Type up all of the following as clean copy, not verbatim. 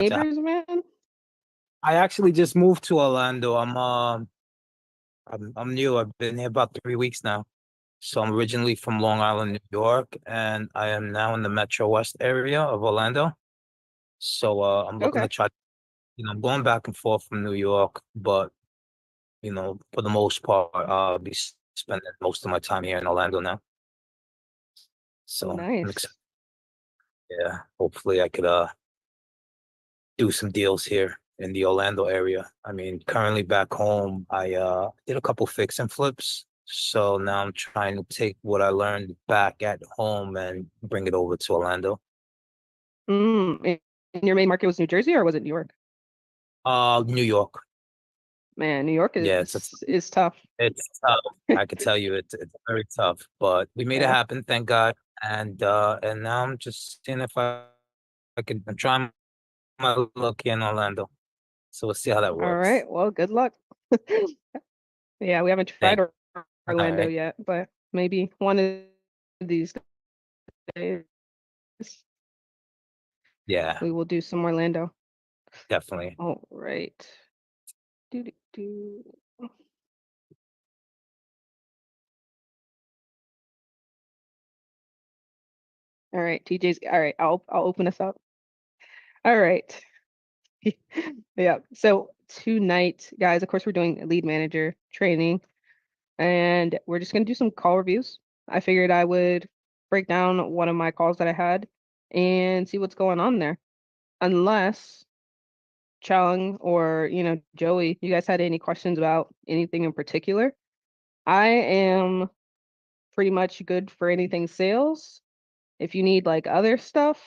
neighbors, man. I actually just moved to Orlando. I'm new. I've been here about 3 weeks now. So I'm originally from Long Island, New York, and I am now in the Metro West area of Orlando. So I'm looking Okay, to try, I'm going back and forth from New York, but for the most part, I'll be spending most of my time here in Orlando now. So I'm excited. nice. Yeah, hopefully I could do some deals here in the Orlando area. I mean, currently back home, I did a couple fix and flips. So now I'm trying to take what I learned back at home and bring it over to Orlando. And your main market was New Jersey or was it New York? New York. Man, New York Yeah, is tough. it's tough. I could tell you it's very tough, but we made it Yeah. happen, thank God. And now I'm just seeing if I can. I'm trying my luck in Orlando. So we'll see how that All works. right. Well, good luck. Yeah, we haven't tried Thank All Orlando right. yet, but maybe one of these days Yeah, we will do some Orlando. definitely. All right. Do, do, do. All right, TJ's. All right, I'll open us up. All right. Yeah. So tonight, guys, of course, we're doing lead manager training, and we're just gonna do some call reviews. I figured I would break down one of my calls that I had and see what's going on there. Unless Chung or Joey, you guys had any questions about anything in particular? I am pretty much good for anything sales. If you need like other stuff,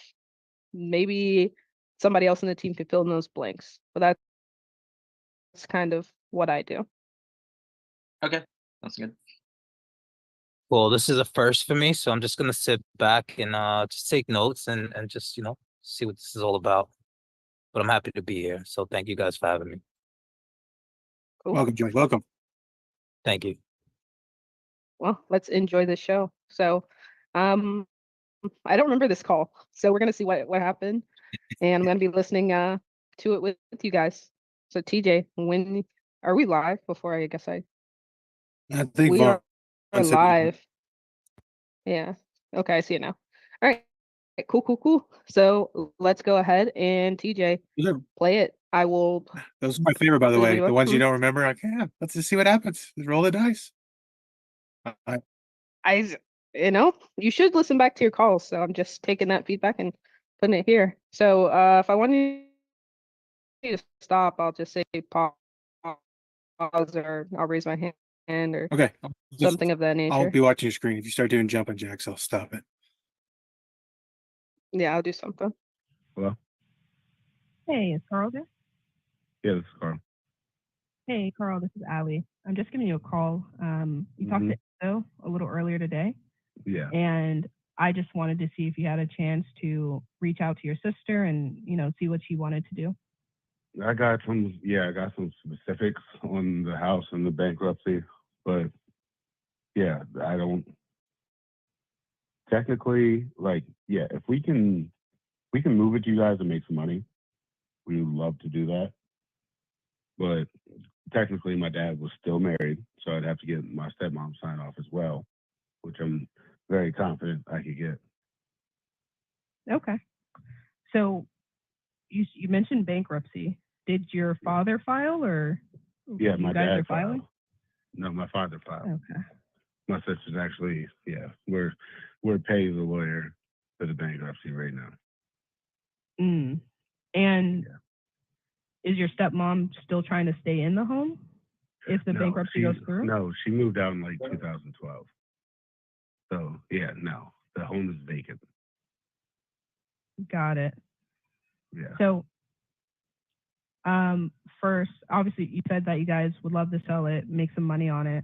maybe somebody else in the team could fill in those blanks. But that's kind of what I do. Okay, that's good. Well, this is a first for me, so I'm just gonna sit back and just take notes and just see what this is all about. But I'm happy to be here, so thank you guys for having me. Cool. Welcome, Joey. Welcome. Thank you. Well, let's enjoy the show. So, um, I don't remember this call, so we're gonna see what happened, and I'm gonna be listening to it with you guys. So, TJ, when are we live? Before I guess I think we Vaughn are said you live. Yeah. Okay, I see it now. All right. Cool, cool, cool. So let's go ahead and TJ, play it. I will. those are my favorite, by the Wait, way. wait, The what? ones you don't remember, like, yeah, let's just see what happens. Just roll the dice. I, I, you should listen back to your calls. So I'm just taking that feedback and putting it here. So if I want you to stop, I'll just say pause, or I'll raise my hand or okay. something of that I'll nature. be watching your screen. If you start doing jumping jacks, I'll stop it. Yeah, I'll do something. Hello? Hey, is Carl there? Yeah, this is Carl. Hey, Carl, this is Allie. I'm just giving you a call. You talked to Enzo a little earlier today, Yeah. and I just wanted to see if you had a chance to reach out to your sister and, see what she wanted to do. I got some specifics on the house and the bankruptcy, but yeah, I don't technically if we can move it to you guys and make some money, we would love to do that. But technically my dad was still married, so I'd have to get my stepmom sign off as well, which I'm very confident I could get. Okay. So you mentioned bankruptcy. Did your father file or Yeah, you my guys dad are filing? filed. No, my father filed. Okay. My sister's actually, we're paying the lawyer for the bankruptcy right now. And is your stepmom still trying to stay in the home if the bankruptcy goes through? No, she moved out in 2012. So no, the home is vacant. Got it. Yeah. So, first, obviously, you said that you guys would love to sell it, make some money on it.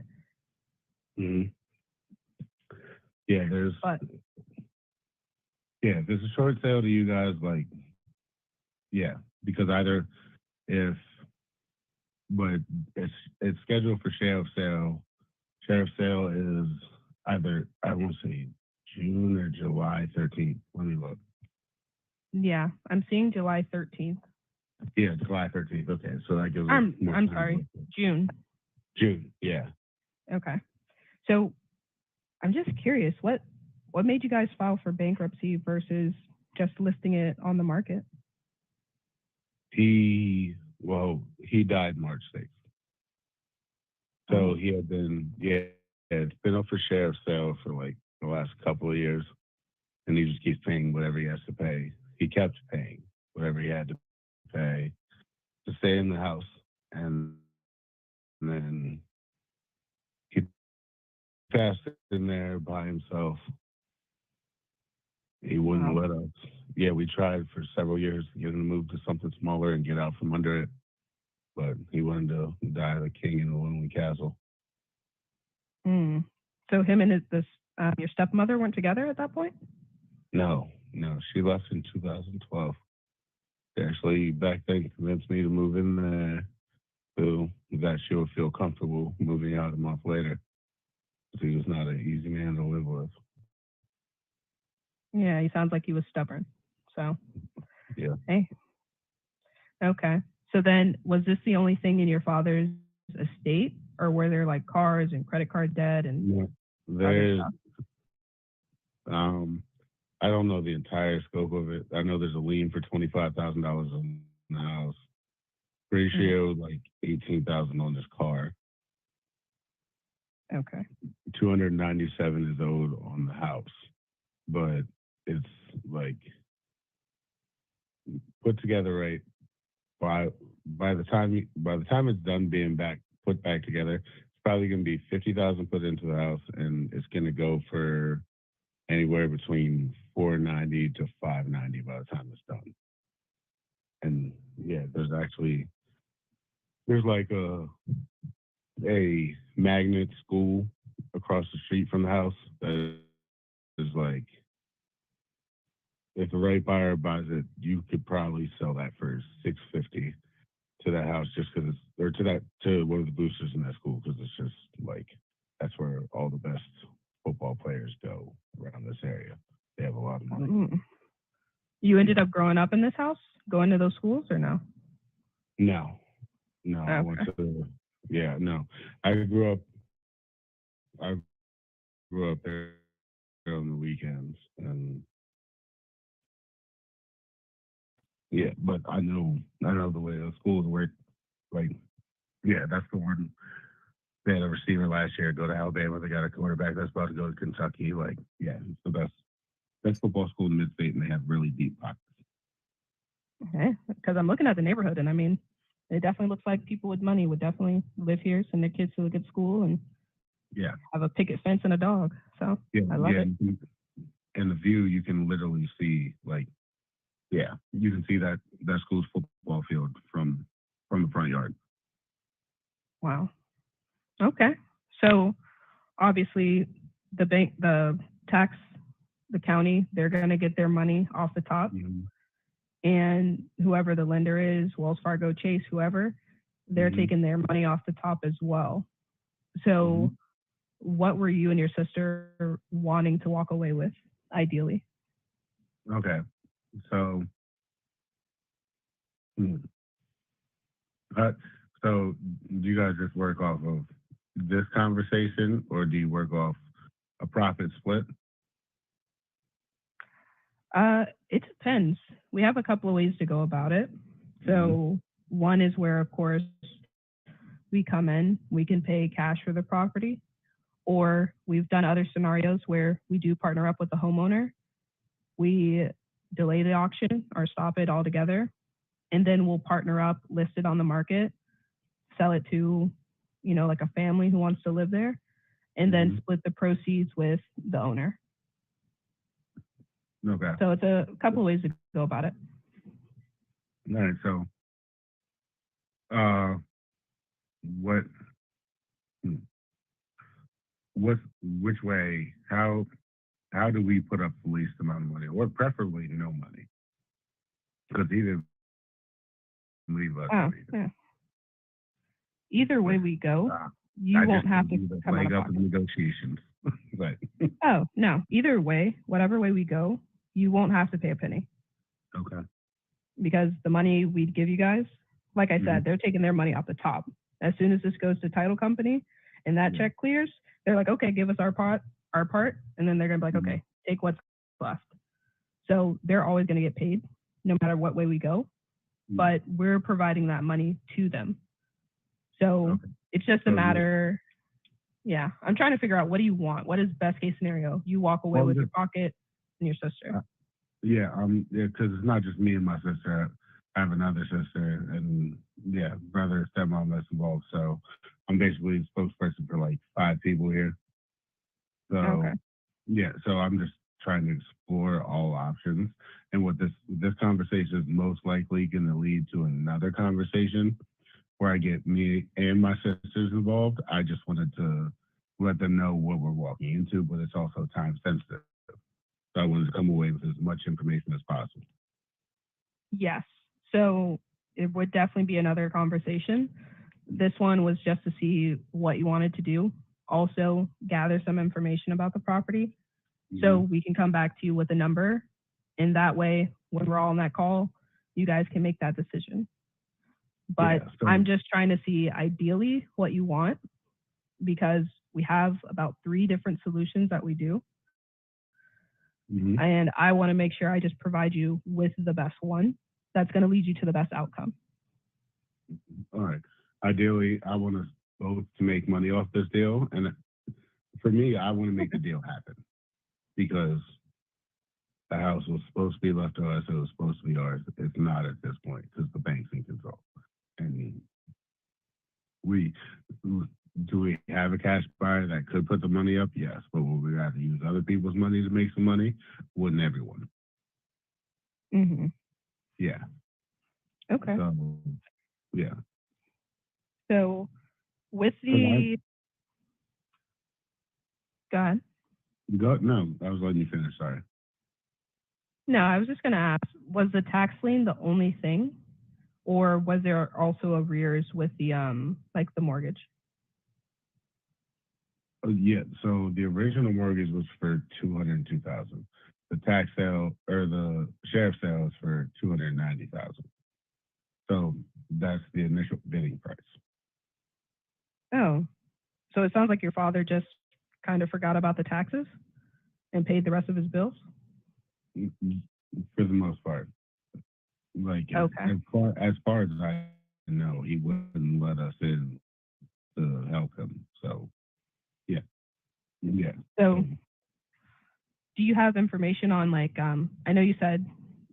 Yeah, there's a short sale to you guys, because it's scheduled for sheriff sale. Sheriff sale is either, I want to say, June or July 13th. Let me look. Yeah, I'm seeing July 13th. Yeah, July 13th. Okay, so that gives us I'm more I'm time. sorry, June. June. Yeah. Okay. So I'm just curious, what made you guys file for bankruptcy versus just listing it on the market? He died March 6th. So Oh. he had been, it's been up for sheriff's sale for like the last couple of years, and he just keeps paying whatever he has to pay. He kept paying whatever he had to pay to stay in the house, and then he passed in there by himself. He wouldn't Wow. let us. Yeah, we tried for several years to get him to move to something smaller and get out from under it, but he wanted to die the king in a lonely castle. Hmm. So him and your stepmother weren't together at that point? No, she left in 2012. She actually back then convinced me to move in there so that she would feel comfortable moving out a month later. He was not an easy man to live with. Yeah, he sounds like he was stubborn. So, Yeah. hey. Okay. So then, was this the only thing in your father's estate, or were there like cars and credit card debt and Yeah. other There's, stuff? I don't know the entire scope of it. I know there's a lien for $25,000 on the house. Pretty sure it was like 18,000 on this car. Okay. 297 is owed on the house, but it's like put together right by the time it's done being put back together, it's probably going to be 50,000 put into the house, and it's going to go for anywhere between 490 to 590 by the time it's done. And yeah, there's like a magnet school across the street from the house that is like, if the right buyer buys it, you could probably sell that for $650 to that house, just because to one of the boosters in that school, because it's just like that's where all the best football players go around this area. They have a lot of money. Mm. You ended up growing up in this house, going to those schools, or no? No, I went to no. I grew up there on the weekends, and yeah, but I know the way the schools work. Like, yeah, that's the one. They had a receiver last year go to Alabama. They got a quarterback that's about to go to Kentucky. Like, yeah, it's the best football school in mid-state, and they have really deep pockets. Okay, because I'm looking at the neighborhood, and I mean, it definitely looks like people with money would definitely live here, send their kids to a good school, and Yeah, have a picket fence and a dog. So yeah, I love it. And the view, you can literally see, like, yeah, you can see that school's football field from the front yard. Wow. Okay. So obviously the bank, the county, they're going to get their money off the top. Mm-hmm. And whoever the lender is, Wells Fargo, Chase, whoever, they're taking their money off the top as well. So what were you and your sister wanting to walk away with, ideally? Okay. So, so do you guys just work off of this conversation, or do you work off a profit split? It depends. We have a couple of ways to go about it. So one is where, of course, we come in, we can pay cash for the property, or we've done other scenarios where we do partner up with the homeowner. We delay the auction or stop it altogether, and then we'll partner up, list it on the market, sell it to, like a family who wants to live there, and then split the proceeds with the owner. Okay. So it's a couple of ways to go about it. All right. So, which way, how do we put up the least amount of money, or preferably no money? Because he didn't leave us anything. Yeah. Either way we go, you won't have to come out of pocket. Negotiations. But Oh, no. Either way, whatever way we go, you won't have to pay a penny. okay. because the money we'd give you guys, like I said, Mhm. they're taking their money off the top. As soon as this goes to title company and that Yeah. check clears, they're like, okay, give us our part, and then they're gonna be like, Mhm. okay, take what's left. So they're always gonna get paid, no matter what way we go. Mhm. But we're providing that money to them. So Okay. it's just a So you- matter. Yeah, I'm trying to figure out, what do you want? What is best case scenario? You walk away Well, with the- your pocket and your sister. Yeah, because it's not just me and my sister. I have another sister, and yeah, brother, stepmom that's involved. So I'm basically the spokesperson for like 5 people here. So Okay. yeah, so I'm just trying to explore all options. And what this conversation is most likely going to lead to another conversation where I get me and my sisters involved. I just wanted to let them know what we're walking into, but it's also time sensitive. So I wanted to come away with as much information as possible. Yes. So it would definitely be another conversation. This one was just to see what you wanted to do. Also, gather some information about the property so we can come back to you with a number. And that way, when we're all on that call, you guys can make that decision. But Yeah, so- I'm just trying to see ideally what you want, because we have about 3 different solutions that we do. Mhm. And I want to make sure I just provide you with the best one that's going to lead you to the best outcome. All right. Ideally, I want us both to make money off this deal, and for me, I want to make the deal happen because the house was supposed to be left to us. It was supposed to be ours. It's not at this point because the bank's in control. And we do we have a cash buyer that could put the money up? Yes, but would we have to use other people's money to make some money? Wouldn't everyone? Mm-hmm. Yeah. Okay. So, yeah. So with So I- go ahead. No, I was letting you finish. Sorry. No, I was just going to ask, was the tax lien the only thing, or was there also arrears with the like the mortgage? Yeah. So the original mortgage was for $202,000. The tax sale or the sheriff sale is for $290,000. So that's the initial bidding price. Oh, so it sounds like your father just kind of forgot about the taxes and paid the rest of his bills. For the most part. Like Okay. as far as I know, he wouldn't let us in to help him. So yeah. So do you have information on, like, I know you said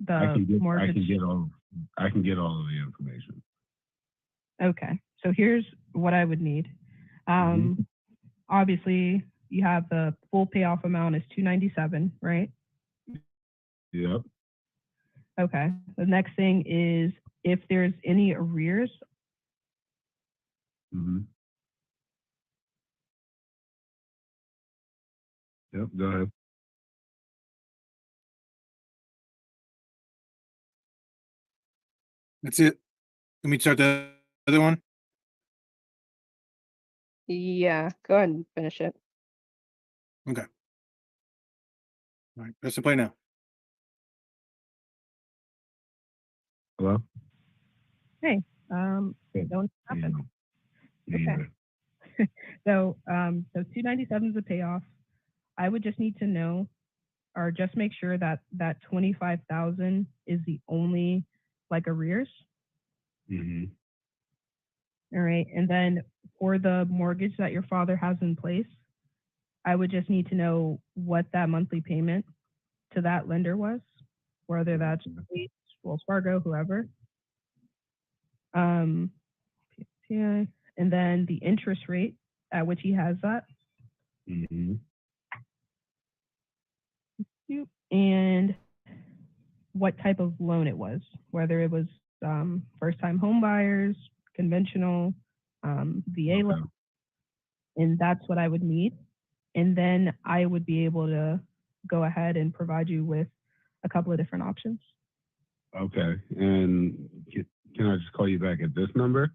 I the can get mortgage. I can get all of the information. Okay, so here's what I would need. Obviously, you have the full payoff amount is $297, right? Yep. Okay. The next thing is if there's any arrears. Yep. Go ahead. That's it. Let me start the other one. Yeah, go ahead and finish it. Okay. All right. Press the play now. Hello. Hey, Yeah. don't happen. Yeah. Okay. So 297 is the payoff. I would just need to know, or just make sure that that 25,000 is the only like arrears. All right. And then for the mortgage that your father has in place, I would just need to know what that monthly payment to that lender was, whether that's Wells Fargo, whoever. Yeah. And then the interest rate at which he has that. And what type of loan it was, whether it was first-time home buyers, conventional, VA loan, and that's what I would need. And then I would be able to go ahead and provide you with a couple of different options. Okay. And can I just call you back at this number?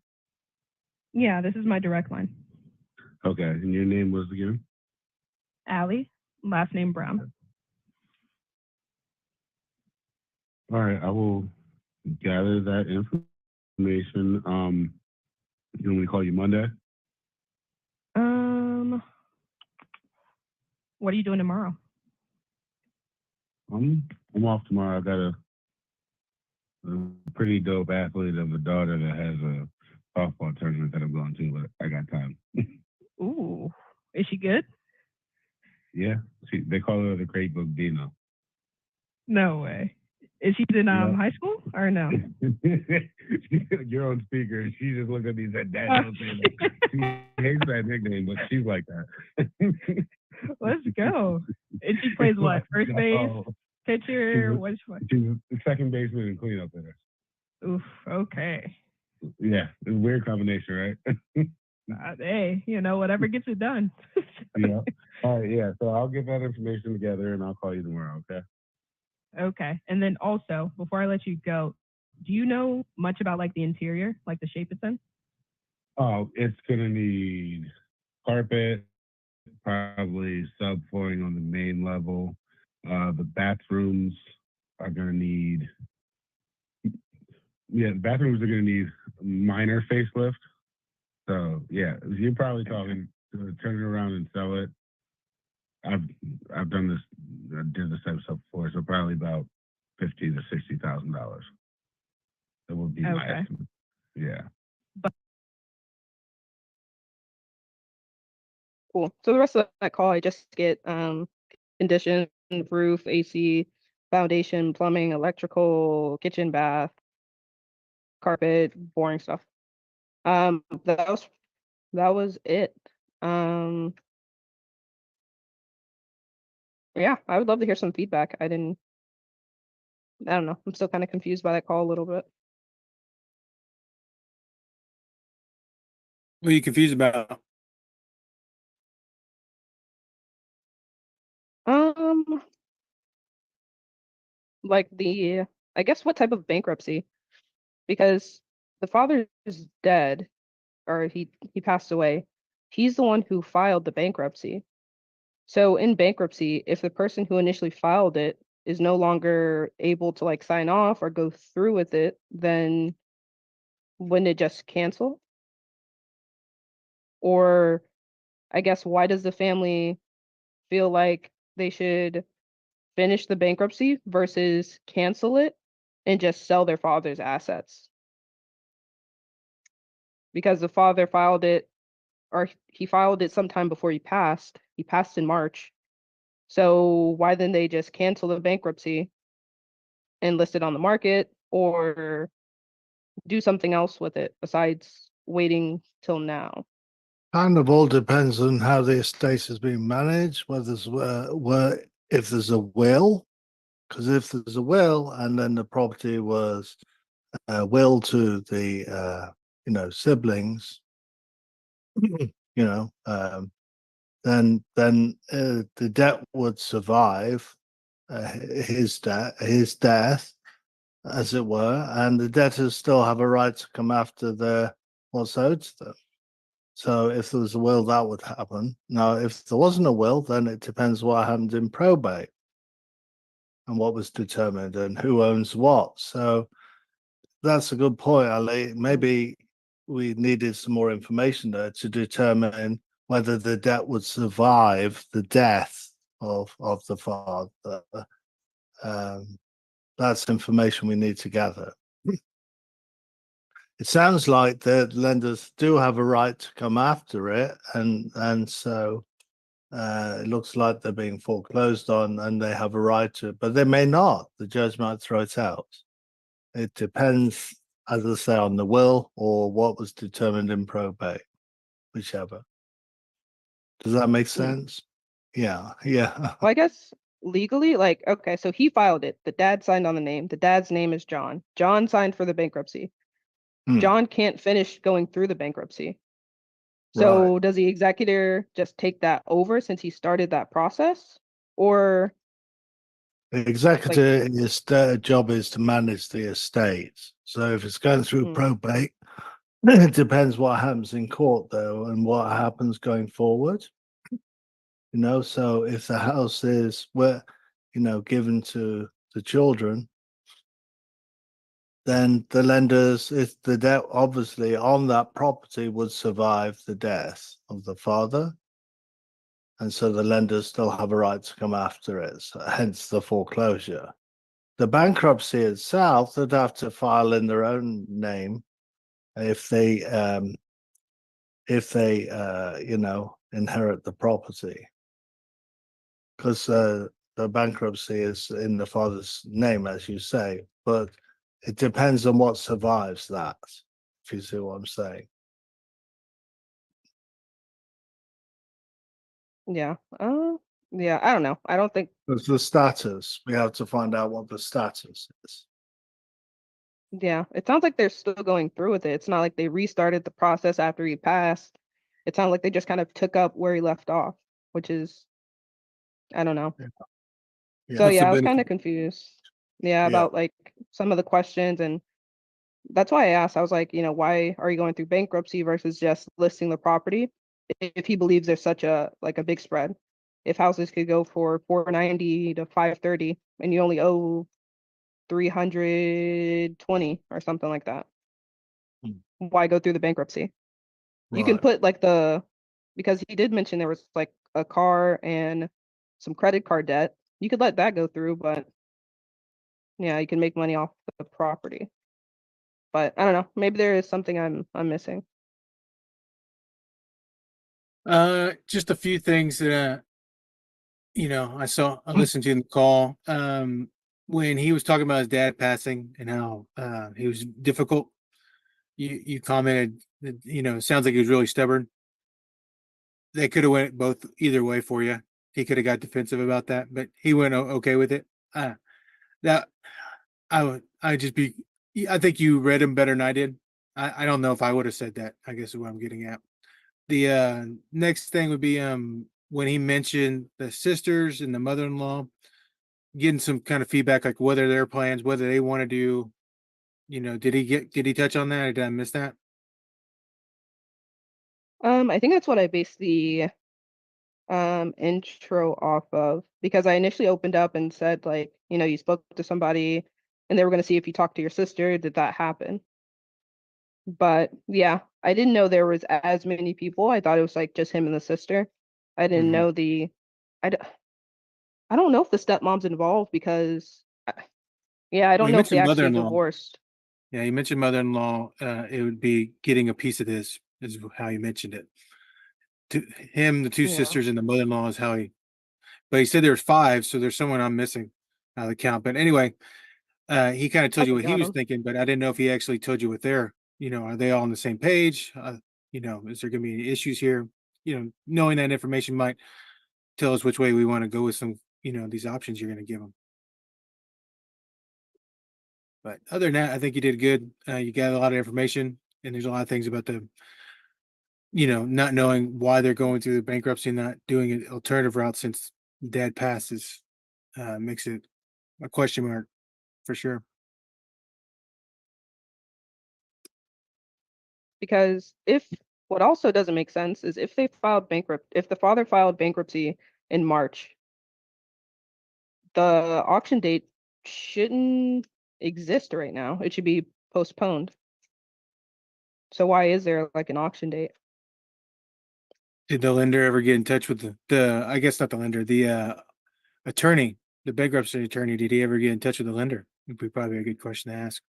Yeah, this is my direct line. Okay. And your name was again? Allie, last name Brown. All right. I will gather that information. You want me to call you Monday? What are you doing tomorrow? I'm off tomorrow. I got a pretty dope athlete of a daughter that has a softball tournament that I'm going to, but I got time. Ooh, is she good? Yeah, they call her the Great Book Dino. No way. Is she in Yeah. high school or no? You're on speaker. She just looked at me and said, "Dad, Oh, don't say that." She hates that nickname, but she's like that. Let's go. And she plays what? First base, Oh, pitcher. What's what? she's a second baseman and cleanup hitter. Oof. Okay. Yeah, it's a weird combination, right? Hey, whatever gets it done. Yeah. All right. Yeah. So I'll get that information together and I'll call you tomorrow. Okay. Okay. And then also, before I let you go, do you know much about like the interior, like the shape it's in? Oh, it's gonna need carpet, probably subflooring on the main level. The bathrooms are gonna need, the bathrooms are gonna need minor facelift. So yeah, you're probably talking to turn it around and sell it. I've done this, I did this type of stuff before, so probably about $50,000 to $60,000. That would be my Okay. estimate. Yeah. Cool. So the rest of that call, I just get condition, roof, AC, foundation, plumbing, electrical, kitchen, bath, carpet, boring stuff. That was it. Um, yeah, I would love to hear some feedback. I don't know. I'm still kind of confused by that call a little bit. What are you confused about? Um, like I guess what type of bankruptcy? Because the father is dead, or he passed away. He's the one who filed the bankruptcy. So in bankruptcy, if the person who initially filed it is no longer able to like sign off or go through with it, then wouldn't it just cancel? Or I guess why does the family feel like they should finish the bankruptcy versus cancel it and just sell their father's assets? Because the father filed it, or he filed it sometime before he passed. He passed in March. So why didn't they just cancel the bankruptcy and list it on the market or do something else with it besides waiting till now? Kind of all depends on how the estate has been managed, whether there's if there's a will, because if there's a will and then the property was willed to the siblings, then the debt would survive his death, as it were, and the debtors still have a right to come after what's owed to them. So if there was a will, that would happen. Now, if there wasn't a will, then it depends what happened in probate and what was determined and who owns what. So that's a good point, Ali. Maybe we needed some more information there to determine whether the debt would survive the death of the father. That's information we need to gather. It sounds like the lenders do have a right to come after it, and so it looks like they're being foreclosed on, and they have a right to, but they may not. The judge might throw it out. It depends, as I say, on the will or what was determined in probate, whichever. Does that make sense? Yeah, yeah. Well, I guess legally, like, okay, so he filed it. The dad signed on the name. The dad's name is John. John signed for the bankruptcy. John can't finish going through the bankruptcy. So does the executor just take that over since he started that process? Or The executor, their job is to manage the estate. So if it's going through probate, it depends what happens in court, though, and what happens going forward. So if the house is given to the children, then the lenders, if the debt obviously on that property would survive the death of the father, and so the lenders still have a right to come after it, so hence the foreclosure. The bankruptcy itself, they'd have to file in their own name if they inherit the property, because the bankruptcy is in the father's name, as you say, but it depends on what survives that, if you see what I'm saying. Yeah. Yeah, I don't know. I don't think, It's the status. We have to find out what the status is. yeah, it sounds like they're still going through with it. It's not like they restarted the process after he passed. It sounds like they just kind of took up where he left off, which is, I don't know. Yeah. So What's the yeah, I was kind benefit? of confused. Yeah, Yeah. about like some of the questions, and that's why I asked. I was like, why are you going through bankruptcy versus just listing the property? If he believes there's such a big spread, if houses could go for 490 to 530 and you only owe 320 or something like that, why go through the bankruptcy? You can Right. put because he did mention there was like a car and some credit card debt. You could let that go through, but yeah, you can make money off the property. But I don't know. Maybe there is something I'm missing. Just a few things that I listened to in the call. When he was talking about his dad passing and how he was difficult, you commented that, it sounds like he was really stubborn. They could have went both either way for you. He could have got defensive about that, but he went okay with it. That I just be I think you read him better than I did. I don't know if I would have said that, I guess is what I'm getting at. The next thing would be when he mentioned the sisters and the mother-in-law, getting some kind of feedback, like whether their plans, whether they want to do, did he touch on that, or did I miss that? I think that's what I based the intro off of, because I initially opened up and said, like, you spoke to somebody and they were going to see if you talked to your sister. Did that happen? But yeah, I didn't know there was as many people. I thought it was like just him and the sister. I didn't Mhm. know I, d- I don't know if the stepmom's involved because yeah, I Well, don't he know if they mentioned actually mother-in-law. divorced. Yeah, he mentioned mother-in-law. It would be getting a piece of this, is how he mentioned it. To him, the two Yeah. sisters and the mother-in-law is how he. But he said there's five, so there's someone I'm missing out of the count. But anyway, he kind of told you Okay, what he got was him. thinking, but I didn't know if he actually told you what they're. Are they all on the same page? Is there going to be any issues here? Knowing that information might tell us which way we want to go with some. These options you're going to give them. But other than that, I think you did good. You got a lot of information, and there's a lot of things about the, not knowing why they're going through the bankruptcy and not doing an alternative route since dad passes, makes it a question mark for sure. Because if what also doesn't make sense is if if the father filed bankruptcy in March, the auction date shouldn't exist right now. It should be postponed. So why is there like an auction date? Did the lender ever get in touch with the I guess not the lender, the attorney, the bankruptcy attorney? Did he ever get in touch with the lender? Would be probably a good question to ask.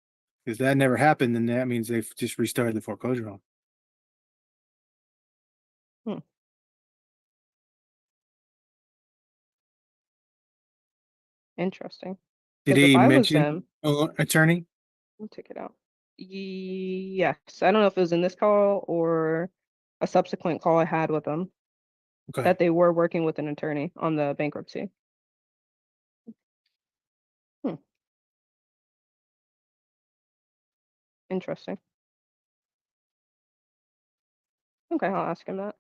If that never happened, then that means they've just restarted the foreclosure on. Hmm. Interesting. Did Because if he I was mention them, attorney? I'll take it out. Yes, I don't know if it was in this call or a subsequent call I had with them Okay. that they were working with an attorney on the bankruptcy. Hmm. Interesting. Okay, I'll ask him that.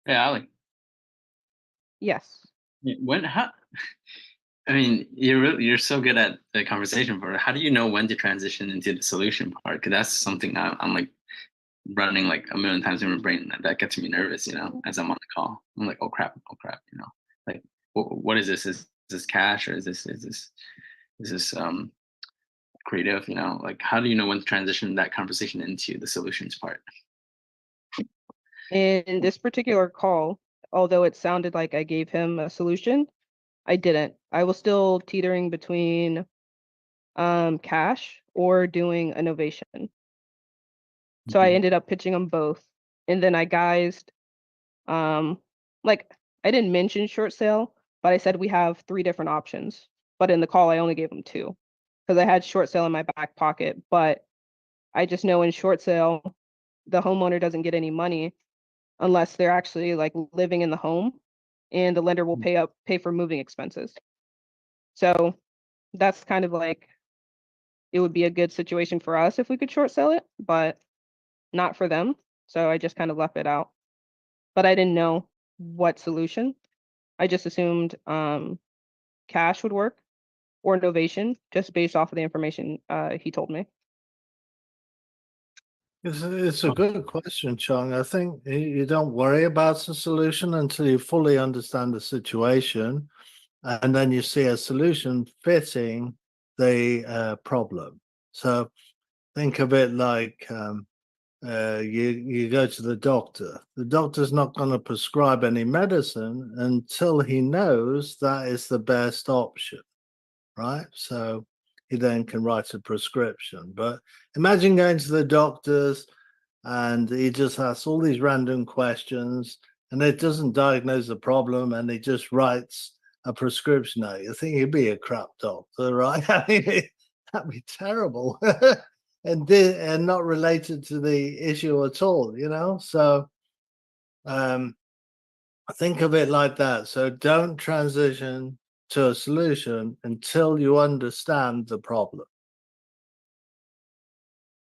Yeah, Alec. Yes. When how? I mean, you're so good at the conversation part. How do you know when to transition into the solution part? Because that's something I'm like running like a million times in my brain. That gets me nervous, as I'm on the call. I'm like, oh crap, like what is this? Is this cash, or is this creative? Like, how do you know when to transition that conversation into the solutions part? In this particular call, although it sounded like I gave him a solution, I didn't. I was still teetering between cash or doing innovation. So I ended up pitching them both. And then I guised, like I didn't mention short sale, but I said we have 3 different options. But in the call, I only gave them 2 because I had short sale in my back pocket. But I just know in short sale, the homeowner doesn't get any money unless they're actually like living in the home, and the lender will pay for moving expenses. So that's kind of like, it would be a good situation for us if we could short sell it, but not for them. So I just kind of left it out. But I didn't know what solution. I just assumed cash would work or innovation just based off of the information he told me. It's a good question, Chung. I think you don't worry about the solution until you fully understand the situation, and then you see a solution fitting the problem. So think of it like you go to the doctor. The doctor's not going to prescribe any medicine until he knows that is the best option, right? So he then can write a prescription. But imagine going to the doctors and he just asks all these random questions and it doesn't diagnose the problem and he just writes a prescription out. You think he'd be a crap doctor, right? I mean, that'd be terrible. And not related to the issue at all, So think of it like that. So don't transition to a solution until you understand the problem.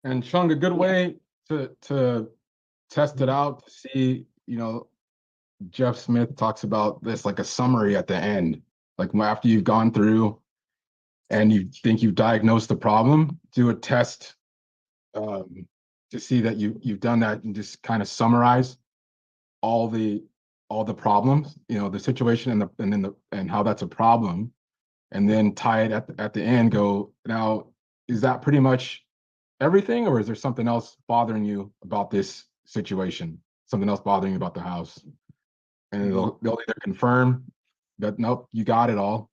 And Chung, a good way to test it out, to see, Jeff Smith talks about this like a summary at the end. Like after you've gone through and you think you've diagnosed the problem, do a test to see that you've done that, and just kind of summarize all the problems, the situation and how that's a problem, and then tie it at the end. Go, now, is that pretty much everything, or is there something else bothering you about this situation? Something else bothering you about the house? And they'll either confirm that nope, you got it all,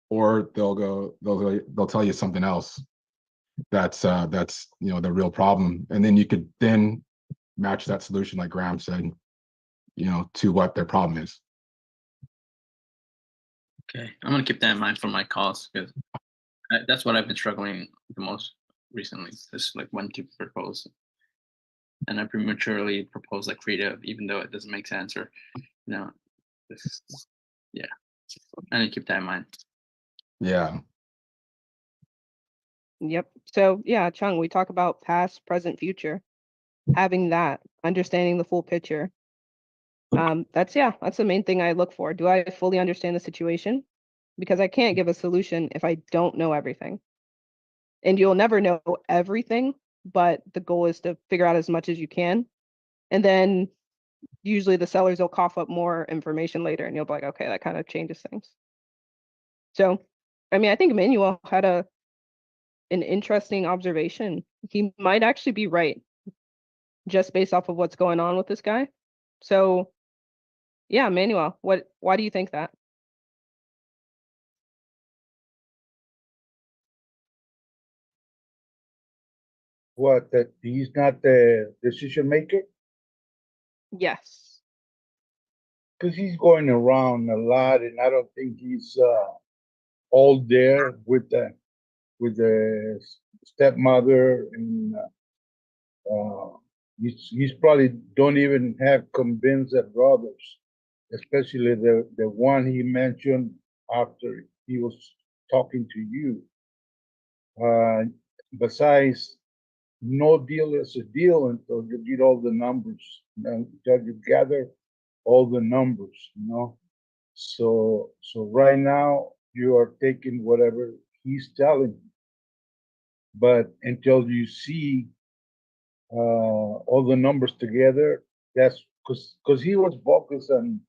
or they'll tell you something else that's the real problem, and then you could then match that solution, like Graham said, to what their problem is. Okay, I'm gonna keep that in mind for my calls, because that's what I've been struggling the most recently. Just like when to propose, and I prematurely propose like creative, even though it doesn't make sense, or yeah. I need to keep that in mind. Yeah. Yep. So yeah, Chung, we talk about past, present, future. Having that, understanding the full picture. That's the main thing I look for. Do I fully understand the situation? Because I can't give a solution if I don't know everything. And you'll never know everything, but the goal is to figure out as much as you can. And then usually the sellers will cough up more information later and you'll be like, okay, that kind of changes things. So, I mean, I think Emmanuel had an interesting observation. He might actually be right just based off of what's going on with this guy. So, yeah, Emmanuel, why do you think that? What, that he's not the decision maker? Yes. Because he's going around a lot, and I don't think he's all there with the stepmother, and he's probably don't even have convinced the brothers, especially the one he mentioned after he was talking to you. Besides, no deal is a deal until you get all the numbers, until you gather all the numbers. So right now you are taking whatever he's telling you, but until you see all the numbers together. That's because he was focused on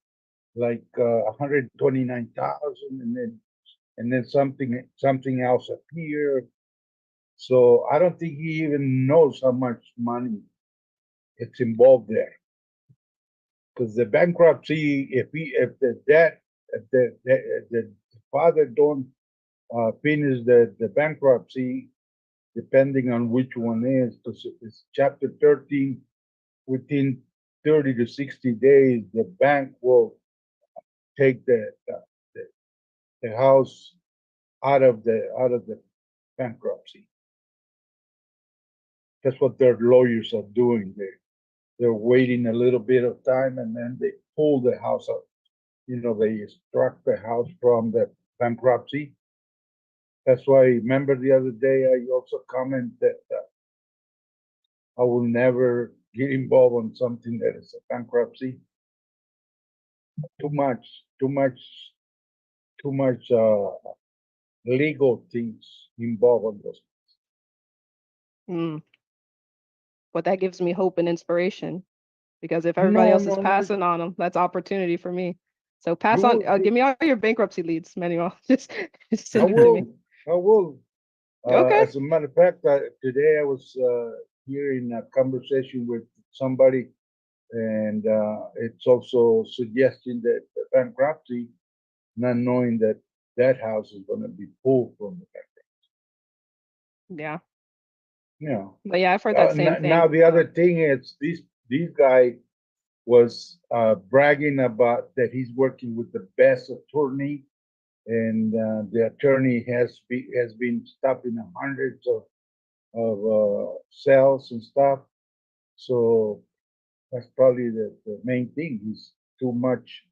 like 129,000, and then something else appeared. So I don't think he even knows how much money it's involved there. Because the bankruptcy, if the debt, if the father don't finish the bankruptcy, depending on which one is, because it's chapter 13, within 30 to 60 days, the bank will take the house out of the bankruptcy. That's what their lawyers are doing. They're waiting a little bit of time, and then they pull the house out. They struck the house from the bankruptcy. That's why, remember the other day, I also commented that I will never get involved on something that is a bankruptcy. Too much, too much, too much legal things involved on those. Mm. But that gives me hope and inspiration, because if everybody No, else is no, no. passing on them, that's opportunity for me. So pass You on. will, Give me all your bankruptcy leads, Manuel. Just I send them to me. will. I will. Okay. As a matter of fact, today I was hearing a conversation with somebody, and it's also suggesting that the bankruptcy, not knowing that that house is going to be pulled from the bankruptcy. Yeah. Yeah. But yeah, I've heard that same thing. Now the other thing is this guy was bragging about that he's working with the best attorney, and the attorney has been stopping hundreds of sales and stuff. So that's probably the main thing. He's too much.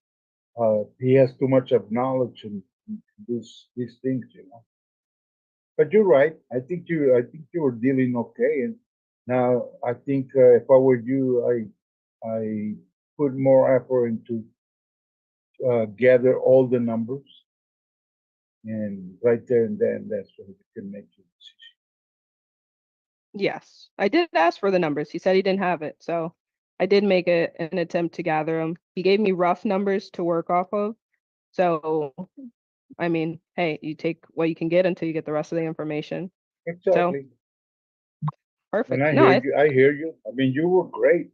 He has too much of knowledge in these things. But you're right. I think you were dealing okay. And now I think if I were you, I put more effort into gather all the numbers, and right there and then that's when you can make your decision. Yes, I did ask for the numbers. He said he didn't have it, so I did make an attempt to gather them. He gave me rough numbers to work off of. So, I mean, hey, you take what you can get until you get the rest of the information. So, Exactly. And perfect. I No, hear you. I hear you. I mean, you were great.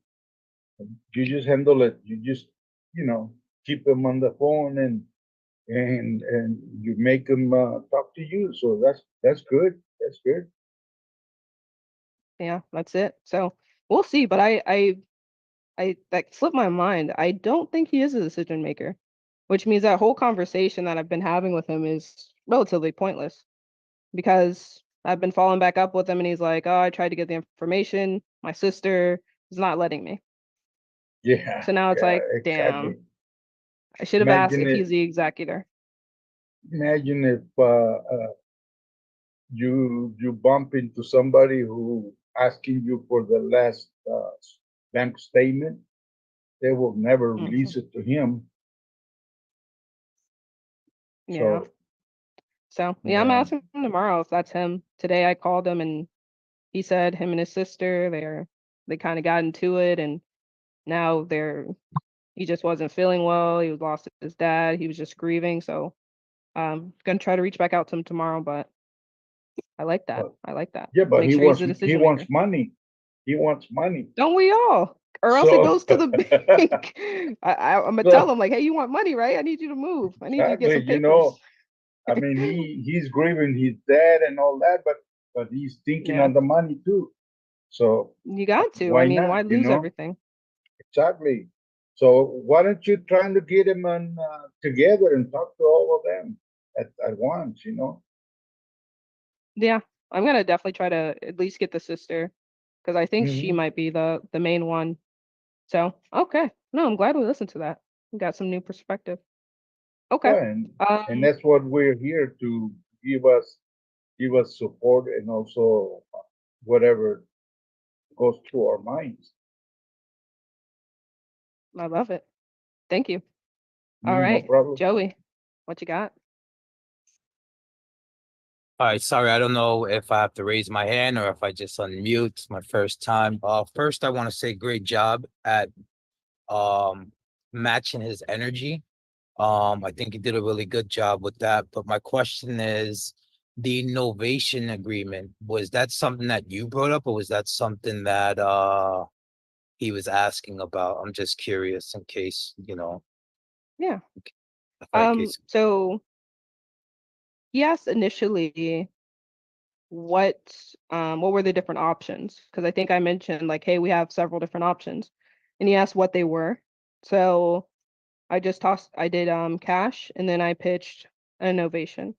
You just handle it. You just, keep them on the phone, and you make them talk to you. So that's good. That's good. yeah, that's it. So we'll see. But I that slipped my mind. I don't think he is a decision maker, which means that whole conversation that I've been having with him is relatively pointless, because I've been following back up with him and he's like, "Oh, I tried to get the information. My sister is not letting me." Yeah. So now it's Yeah. like, Exactly. damn, I should have asked Imagine if it. he's the executor. Imagine if you bump into somebody who asking you for the last bank statement. They will never Mhm. release it to him. Yeah. So So yeah, I'm yeah, asking him tomorrow if that's him. Today I called him and he said him and his sister, they kind of got into it, and now he just wasn't feeling well. He was lost his dad. He was just grieving. So gonna try to reach back out to him tomorrow, but I like that. but I like that. yeah, but Make he sure he's wants the he decision wants maker. money. He wants money. Don't we all? Or else it So goes to the bank. I'm gonna tell so him like, hey, you want money, right? I need you to move. I need you to get exactly, some papers. I mean, he's grieving his dad and all that, but he's thinking Yeah, on the money too. So you got to. I why mean, not? why lose everything? Exactly. So why don't you try to get them on together and talk to all of them at once? Yeah, I'm gonna definitely try to at least get the sister, because I think she Hmm. might be the main one. So okay, no, I'm glad we listened to that. We got some new perspective. Okay. Yeah, and Um, that's what we're here to give us support, and also whatever goes through our minds. I love it. Thank you. All No right, problem. Joey, what you got? All right, sorry, I don't know if I have to raise my hand or if I just unmute. It's my first time. First, I want to say great job at matching his energy. I think he did a really good job with that. But my question is, the innovation agreement, was that something that you brought up, or was that something that he was asking about? I'm just curious in case, Yeah. in case. So he asked initially what were the different options? Because I think I mentioned like, hey, we have several different options. And he asked what they were. So I did cash, and then I pitched an innovation.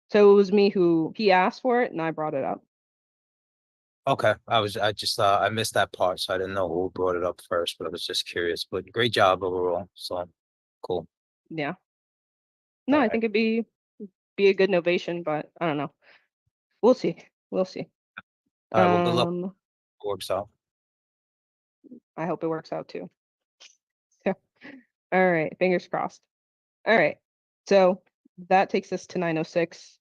So it was me who he asked for it and I brought it up. Okay, I missed that part, so I didn't know who brought it up first, but I was just curious. But great job overall. So cool. Yeah. No, I Alright. think it'd be a good innovation, but I don't know. We'll see. We'll see. All right, well, good luck. Works out. I hope it works out too. Yeah. All right, fingers crossed. All right. So that takes us to 9:06.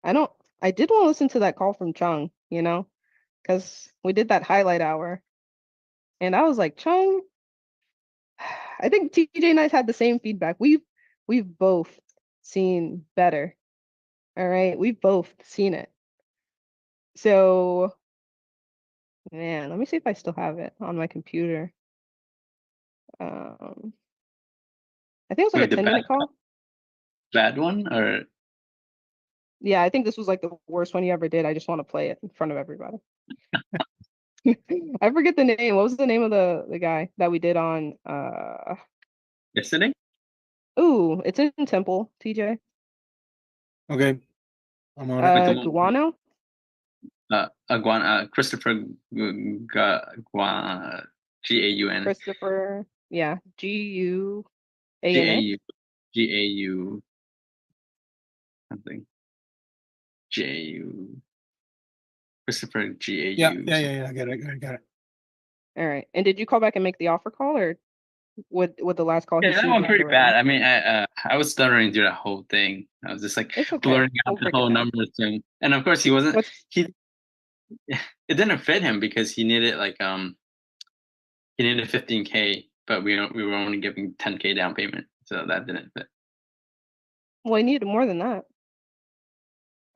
I did want to listen to that call from Chung, because we did that highlight hour. And I was like, Chung, I think TJ and I had the same feedback. We've both seen better. All right. We've both seen it. So man, let me see if I still have it on my computer. I think it was like Wait, a the 10-minute call. bad one, or Yeah, I think this was like the worst one he ever did. I just want to play it in front of everybody. I forget the name. What was the name of the guy that we did on yesterday? ooh, it's in Temple, TJ. Okay, I'm on it. Like the one, Guano? Christopher Guan, Gaun, Christopher, yeah, Guan. Gau something, Ju Christopher Gau. Yeah. I got it. All right. And did you call back and make the offer call, or with the last call he Yeah, that seemed one like pretty the right bad. one? I mean, I was stuttering through that whole thing. I was just like It's okay. blurting We'll out the break it whole down. numbers thing, and of course he wasn't. What's He it didn't fit him because he needed he needed 15K, but we were only giving 10K down payment, so that didn't fit. well, I needed more than that.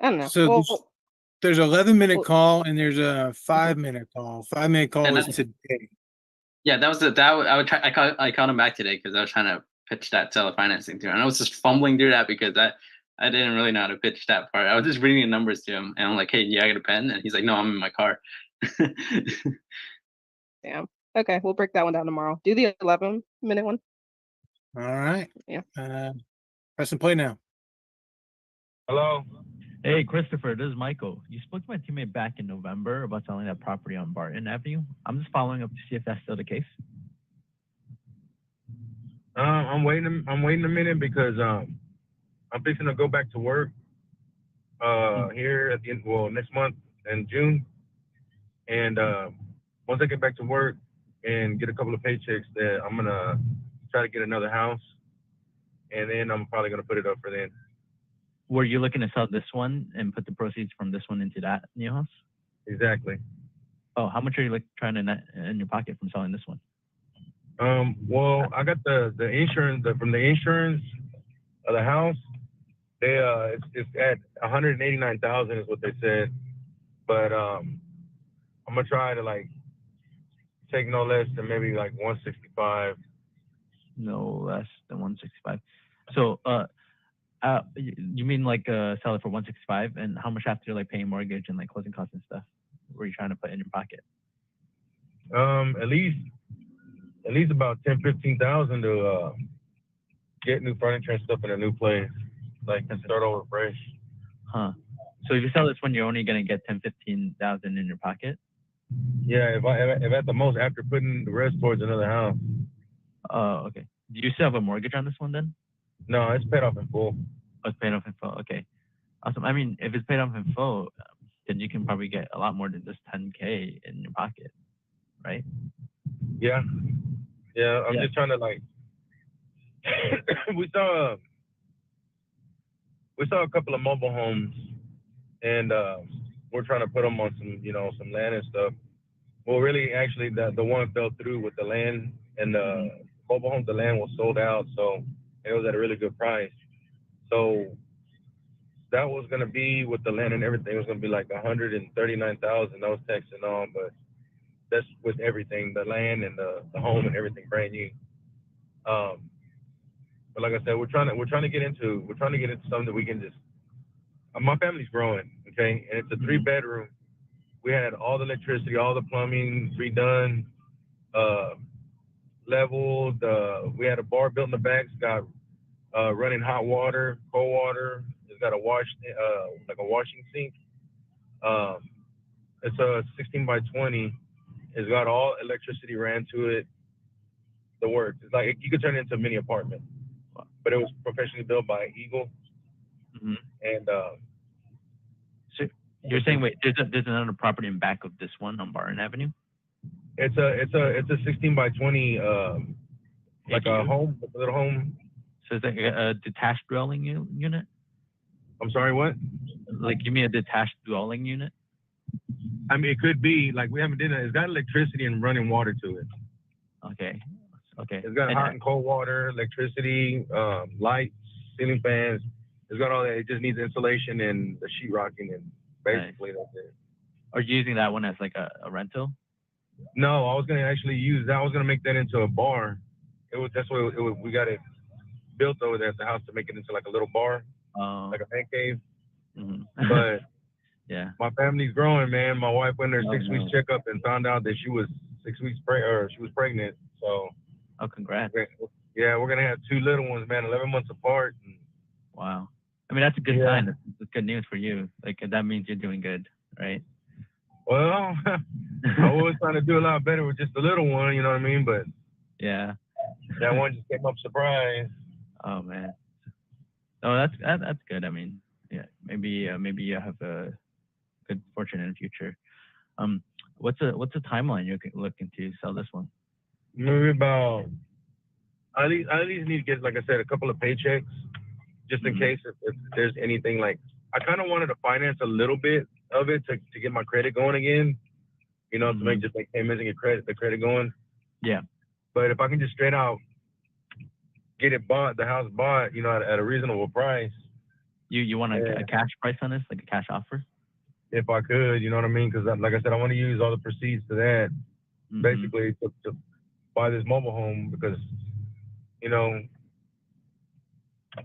I don't know. So Well, there's 11-minute well, call and there's a 5-minute call. 5-minute call And is that's, today. yeah, that was I would try. I called him back today because I was trying to pitch that seller financing to him, and I was just fumbling through that because I didn't really know how to pitch that part. I was just reading the numbers to him, and I'm like, "Hey, yeah, I got a pen," and he's like, "No, I'm in my car." damn. Okay, we'll break that one down tomorrow. Do the 11-minute one. All right. Yeah. Press and play now. Hello. Hey, Christopher, this is Michael. You spoke to my teammate back in November about selling that property on Barton Avenue. I'm just following up to see if that's still the case. I'm waiting a minute because I'm fixing to go back to work here at the end, next month in June. And once I get back to work and get a couple of paychecks, that I'm gonna try to get another house, and then I'm probably gonna put it up for then. Were you looking to sell this one and put the proceeds from this one into that new house? Exactly. Oh, how much are you trying to net in your pocket from selling this one? Well, I got the insurance from the insurance of the house. They it's at 189,000 is what they said, but I'm gonna try to take no less than maybe 165. No less than 165. So, you mean sell it for 165, and how much after paying mortgage and closing costs and stuff were you trying to put in your pocket? At least about 10-15,000 to get new furniture and stuff in a new place, start over fresh. Huh. So if you sell this one, you're only gonna get 10-15,000 in your pocket? Yeah, if at the most, after putting the rest towards another house. Oh, okay. Do you still have a mortgage on this one then? No, it's paid off in full. Oh, it's paid off in full. Okay. Awesome. I mean, if it's paid off in full, then you can probably get a lot more than just 10K in your pocket, right? Yeah. I'm just trying to we saw we saw a couple of mobile homes, and we're trying to put them on some, some land and stuff. Well, really, actually, the one fell through with the land, and the mobile home, the land was sold out, so it was at a really good price. So that was gonna be with the land and everything. It was gonna be like 139,000. That was tax and all, but that's with everything, the land and the home and everything brand new. But like I said, we're trying to get into something that we can just. My family's growing, okay, and it's a 3-bedroom. We had all the electricity, all the plumbing redone, leveled. We had a bar built in the back. It's got running hot water, cold water. It's got a like a washing sink. It's a 16 by 20. It's got all electricity ran to it. The works. It's like you could turn it into a mini apartment, but it was professionally built by Eagle. And so you're saying, wait, there's another property in back of this one on Barton Avenue? it's a 16 by 20 like a home, a little home. So it's like a detached dwelling unit? I'm sorry, what? Like, give me a detached dwelling unit? I mean, it could be like we haven't done it. It's got electricity and running water to it. Okay. It's got hot and cold water, electricity, lights, ceiling fans. It's got all that. It just needs insulation and the sheetrocking, and basically that's it. Are you using that one as like a rental? No, I was gonna actually use that. I was gonna make that into a bar. That's what we got it built over there at the house to make it into like a little bar, like a man cave. But yeah, my family's growing, man. My wife went there 6 weeks checkup and found out that she was 6 weeks she was pregnant. So, congrats. Yeah, we're gonna have 2 little ones, man, 11 months apart. And, wow. I mean, that's a good sign. That's good news for you. Like, that means you're doing good, right? Well, I was trying to do a lot better with just the little one, you know what I mean? But yeah, that one just came up surprise. Oh man. Oh, that's good. I mean, yeah, maybe you have a good fortune in the future. What's a timeline you're looking to sell this one? Maybe about I at least need to get, like I said, a couple of paychecks, just in case if there's anything. Like, I kind of wanted to finance a little bit of it to get my credit going again, to make payments and get the credit going. Yeah. But if I can just straight out get it bought, the house bought, at a reasonable price. You want a cash price on this, like a cash offer? If I could, you know what I mean? Because like I said, I want to use all the proceeds to that, basically to buy this mobile home, because,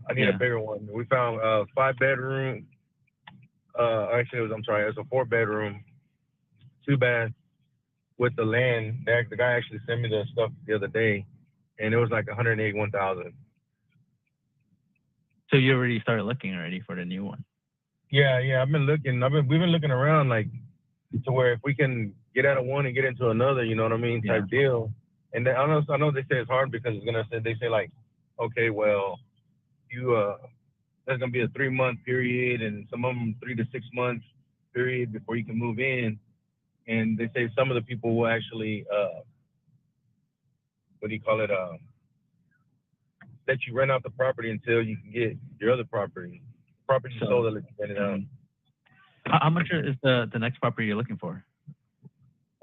I need a bigger one. We found a 5-bedroom. Actually, it was a 4-bedroom, 2-bath with the land. The guy actually sent me the stuff the other day, and it was like 181,000. So you already started looking already for the new one? Yeah. I've been looking. We've been looking around, like, to where if we can get out of one and get into another, you know what I mean, type deal. And then I know they say it's hard because they say like, okay, well, there's gonna be a 3-month period, and some of them 3 to 6 months period before you can move in. And they say some of the people will actually, let you rent out the property until you can get your other property. Property sold, they'll let you rent it out. How much is the next property you're looking for?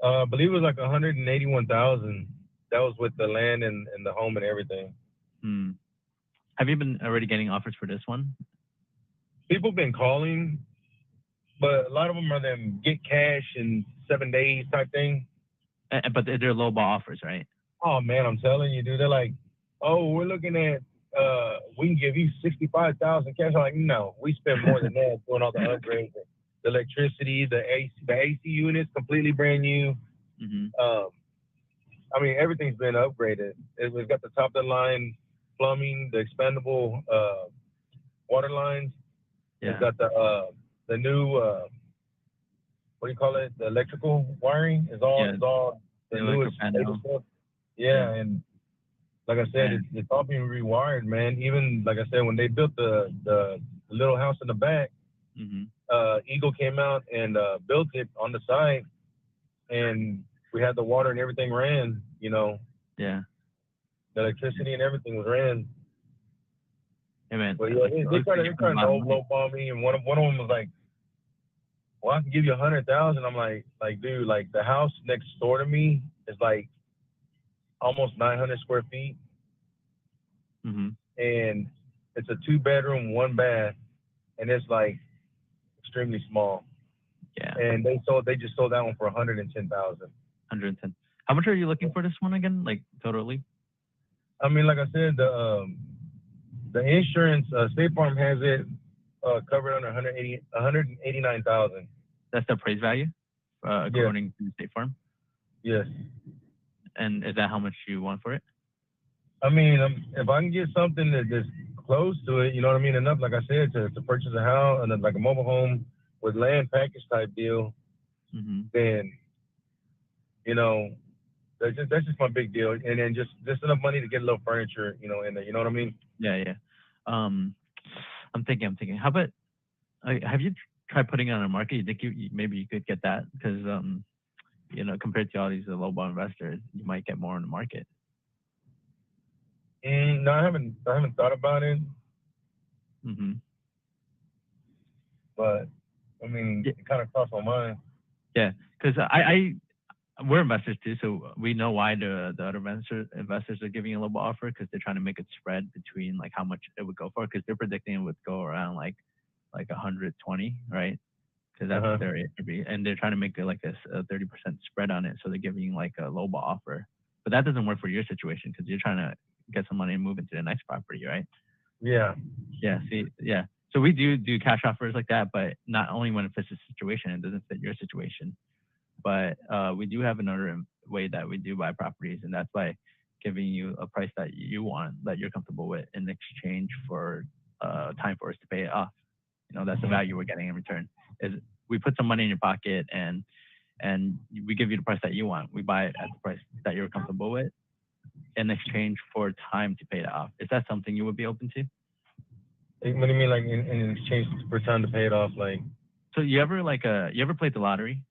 I believe it was like 181,000. That was with the land and the home and everything. Have you been already getting offers for this one? People been calling, but a lot of them are them get cash in 7 days type thing. But they're low ball offers, right? Oh man, I'm telling you, dude. They're like, oh, we're looking at we can give you 65,000 cash. I'm like, no, we spend more than that doing all the upgrades, the electricity, the AC units completely brand new. I mean, everything's been upgraded. We've got the top of the line plumbing, the expandable water lines. It's got the new what do you call it? The electrical wiring is all the newest stuff. Yeah, and like I said, it's all being rewired, man. Even like I said, when they built the little house in the back, Eagle came out and built it on the side, and we had the water and everything ran. The electricity and everything was ran. Hey man, But yeah, they looks try like to you they put a trying lot to of money. lowball me, and one of them was like, "Well, I can give you 100,000." I'm like, dude, like the house next door to me is like almost 900 square feet, Mm-hmm. and it's a 2-bedroom, 1 bath, and it's like extremely small. Yeah, And they just sold that one for 110,000. 110. How much are you looking for this one again? Like totally? I mean, like I said, the insurance, State Farm has it covered under 189,000. That's the appraised value, according to the State Farm. Yes. And is that how much you want for it? I mean, if I can get something that's close to it, you know what I mean, enough, like I said, to purchase a house and like a mobile home with land package type deal, Mm-hmm. then, you know, that's just my big deal. And then just enough money to get a little furniture, you know, in there. You know what I mean? Yeah, yeah. I'm thinking. How about have you tried putting it on the market? You think maybe you could get that because you know, compared to all these lowball investors, you might get more on the market. No, I haven't thought about it. Mm-hmm. But I mean, it kind of crossed my mind. Yeah, because we're investors too, so we know why the other investors are giving a low offer because they're trying to make it spread between like how much it would go for because they're predicting it would go around like 120, right? Because that's their and they're trying to make it like a 30% spread on it, so they're giving like a low offer. But that doesn't work for your situation because you're trying to get some money and move into the next property, right? Yeah. Yeah. See, yeah. So we do cash offers like that, but not only when it fits the situation, it doesn't fit your situation. But we do have another way that we do buy properties, and that's by giving you a price that you want, that you're comfortable with, in exchange for time for us to pay it off. You know, that's the value we're getting in return. Is we put some money in your pocket and we give you the price that you want. We buy it at the price that you're comfortable with in exchange for time to pay it off. Is that something you would be open to? What do you mean, like in exchange for time to pay it off? Like, so you ever played the lottery?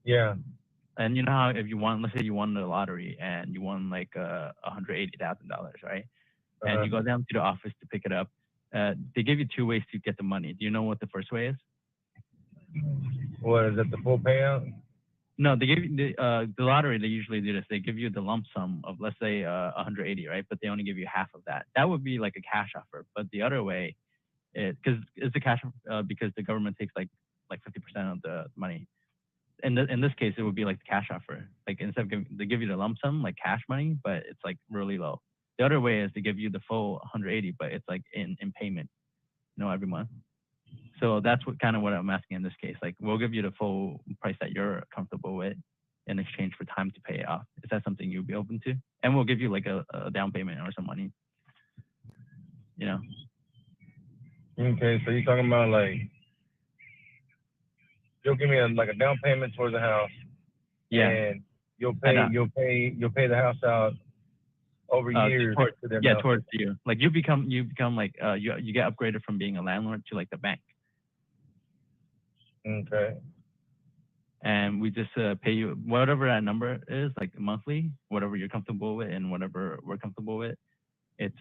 Yeah. And you know how if you won, let's say you won the lottery and you won like $180,000, right? And you go down to the office to pick it up. They give you two ways to get the money. Do you know what the first way is? What is it? The full payout? No, they give you the lottery. They usually do this. They give you the lump sum of, let's say 180, right? But they only give you half of that. That would be like a cash offer. But the other way, because it's a cash because the government takes like 50% of the money. In this case, it would be like the cash offer. Like instead of they give you the lump sum, like cash money, but it's like really low. The other way is to give you the full 180, but it's like in payment, you know, every month. So that's what I'm asking in this case. Like we'll give you the full price that you're comfortable with in exchange for time to pay it off. Is that something you'd be open to? And we'll give you like a down payment or some money. You know. Okay, so you're talking about like you'll give me like a down payment towards the house. Yeah. And you'll pay the house out over years. Towards you. Like you become like you get upgraded from being a landlord to like the bank. Okay. And we just pay you whatever that number is, like monthly, whatever you're comfortable with, and whatever we're comfortable with. It's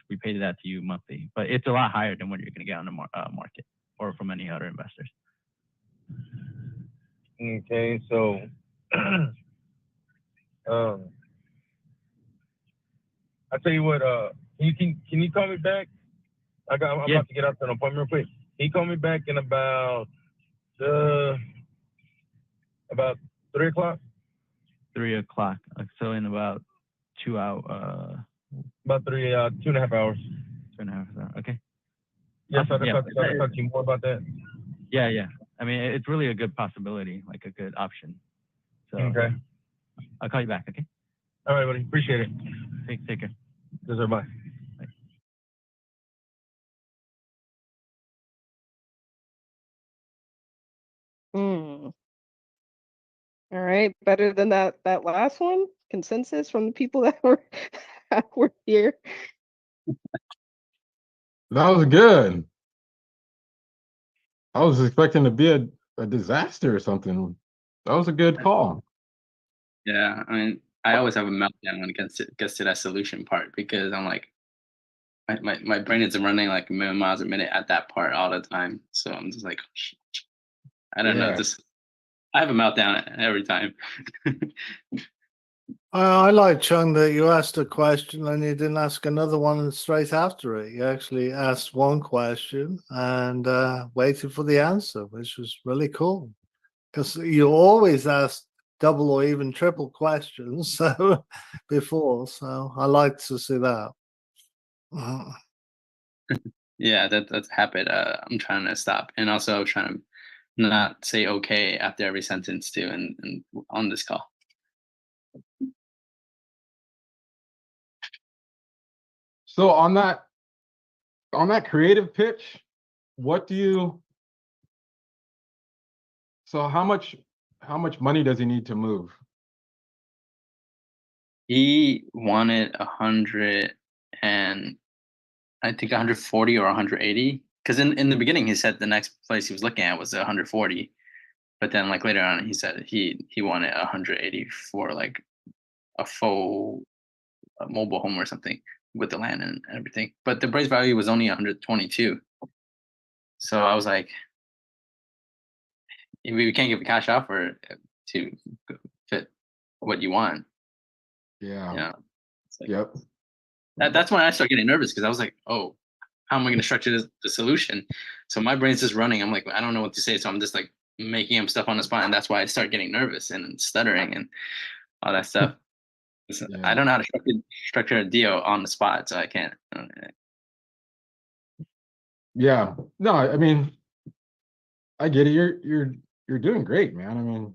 we pay that to you monthly, but it's a lot higher than what you're going to get on the market or from any other investors. Okay, so I tell you what, can you call me back? I'm about to get out to an appointment real quick. Can you call me back in about 3 o'clock? 3 o'clock. So in about 2 hours. About 2.5 hours. 2.5 hours. Okay. Yes, I'll talk to you more about that. Yeah, yeah. I mean, it's really a good possibility, like a good option. So okay. I'll call you back. Okay. All right, buddy. Appreciate it. Take care. Yes, sir. Bye. All right, better than that last one? Consensus from the people that were here. That was good. I was expecting to be a disaster or something. That was a good call. Yeah, I mean, I always have a meltdown when it gets to that solution part because I'm like, my brain is running like a million miles a minute at that part all the time. So I'm just like, I don't know. Yeah. Just I have a meltdown every time. I like, Chung, that you asked a question and you didn't ask another one straight after it. You actually asked one question and waited for the answer, which was really cool. Because you always ask double or even triple questions so before. So I like to see that. Yeah, that's a habit. I'm trying to stop, and also trying to not say okay after every sentence too, and on this call. So on that creative pitch, what do you? So how much money does he need to move? He wanted 100 and I think 140 or 180. Because in the beginning he said the next place he was looking at was 140, but then like later on he said he wanted 180 for like a full mobile home or something with the land and everything. But the appraised value was only 122. So I was like, we can't give a cash offer to fit what you want. Yeah. You know, it's like, Yep. that's when I started getting nervous because I was like, oh, how am I going to structure the solution? So my brain's just running. I'm like, I don't know what to say. So I'm just like making up stuff on the spot. And that's why I start getting nervous and stuttering and all that stuff. Yeah. I don't know how to structure a deal on the spot. So I can't. Yeah. No, I mean, I get it. You're doing great, man. I mean,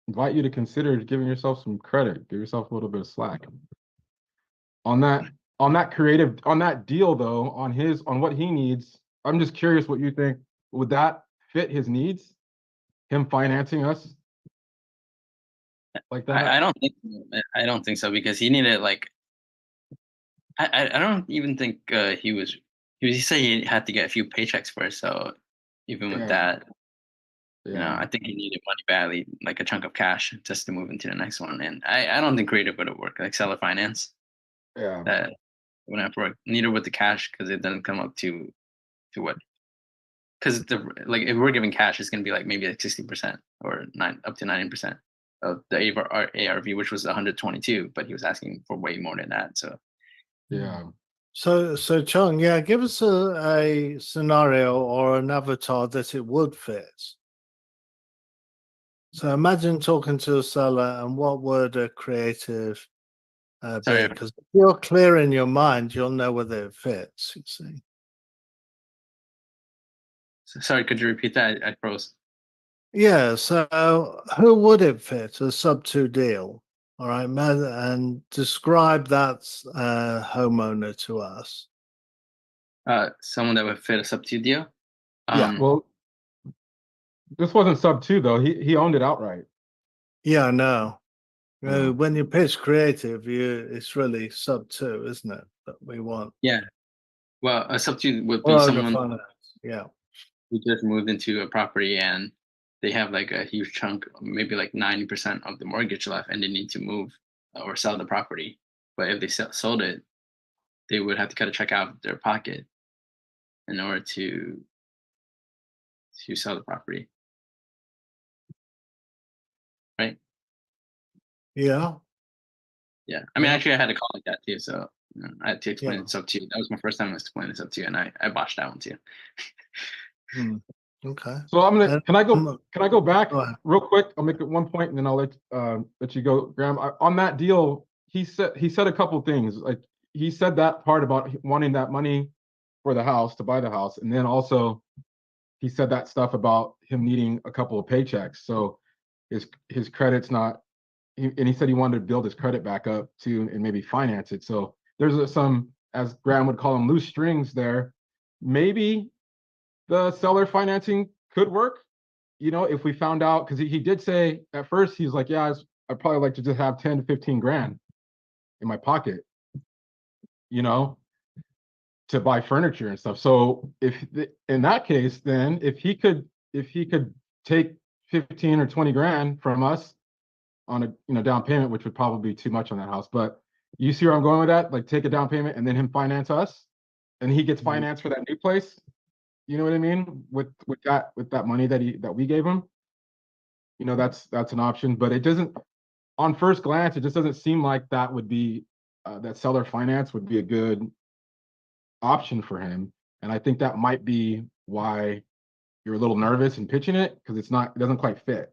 invite you to consider giving yourself some credit. Give yourself a little bit of slack. On that creative, on that deal though, on what he needs, I'm just curious what you think. Would that fit his needs? Him financing us like that? I don't think so because he needed like I don't even think he said he had to get a few paychecks first. So even with Yeah. that, you know, Yeah. I think he needed money badly, like a chunk of cash just to move into the next one. And I don't think creative would have worked, like seller finance. Yeah. That wouldn't have worked. Neither with the cash because it doesn't come up to what. Because like if we're giving cash, it's gonna be like maybe like 60% or up to 90% of the ARV, which was 122, but he was asking for way more than that. So Yeah. So Chung, yeah, give us a scenario or an avatar that it would fit. So imagine talking to a seller and what would a creative be? sorry, Because if you're clear in your mind, you'll know whether it fits, you see. sorry, could you repeat that? I froze. Yeah, so who would it fit? A sub-2 deal. All right, man, and describe that homeowner to us. Someone that would fit a sub-2 deal. Yeah. Well, this wasn't sub-2 though. He owned it outright. Yeah, no. Yeah. When you pitch creative, it's really sub-2, isn't it? That we want. Yeah. Well, a sub-2 would be Or someone finance. Yeah. who just moved into a property and they have like a huge chunk, maybe like 90% of the mortgage left, and they need to move or sell the property. But if they sold it, they would have to cut a check out of their pocket in order to sell the property. Right? Yeah. Yeah. I mean, Yeah. actually, I had a call like that too. So I had to explain Yeah. this up to you. That was my first time explaining this up to you, and I botched that one too. Okay. So can I go back Go ahead. real quick? I'll make it one point and then I'll let you go, Graham. On that deal, he said a couple things. Like he said that part about wanting that money for the house to buy the house, and then also he said that stuff about him needing a couple of paychecks. So his credit's not, and he said he wanted to build his credit back up too and maybe finance it. So there's some, as Graham would call them, loose strings there. Maybe the seller financing could work, you know, if we found out, because he did say at first, he's like, yeah, I'd probably like to just have 10 to 15 grand in my pocket, you know, to buy furniture and stuff. So in that case, then if he could take 15 or 20 grand from us on a down payment, which would probably be too much on that house, but You see where I'm going with that? Like take a down payment and then him finance us, and he gets Mhm. financed for that new place. You know what I mean? With that money that we gave him. You know, that's an option, but it doesn't. On first glance, it just doesn't seem like that would be that seller finance would be a good option for him. And I think that might be why you're a little nervous in pitching it because it doesn't quite fit.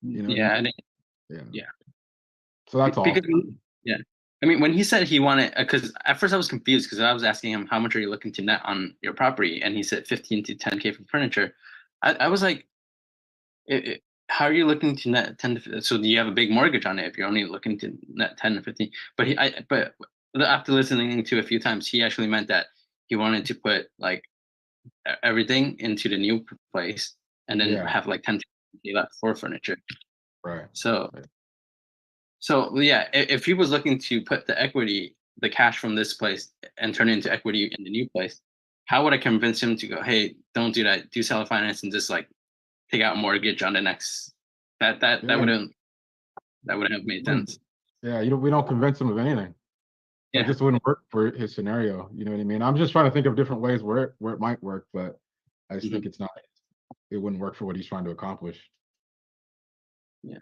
You know what I Yeah, mean? and Yeah. yeah. So that's all. Because yeah, I mean, when he said he wanted, because at first I was confused because I was asking him how much are you looking to net on your property, and he said 15 to 10K for furniture. I was like, how are you looking to net 10 to? So do you have a big mortgage on it if you're only looking to net 10 to 15? But after listening to a few times, he actually meant that he wanted to put like everything into the new place and then Yeah. have like 10 to 15K left for furniture. Right. So. Right. So yeah, if he was looking to put the cash from this place and turn it into equity in the new place, how would I convince him to go, hey, don't do that, do seller finance and just like take out a mortgage on the next that Yeah. wouldn't have made sense. Yeah, we don't convince him of anything. It Yeah. just wouldn't work for his scenario. You know what I mean? I'm just trying to think of different ways where it might work, but I just think it wouldn't work for what he's trying to accomplish. Yeah.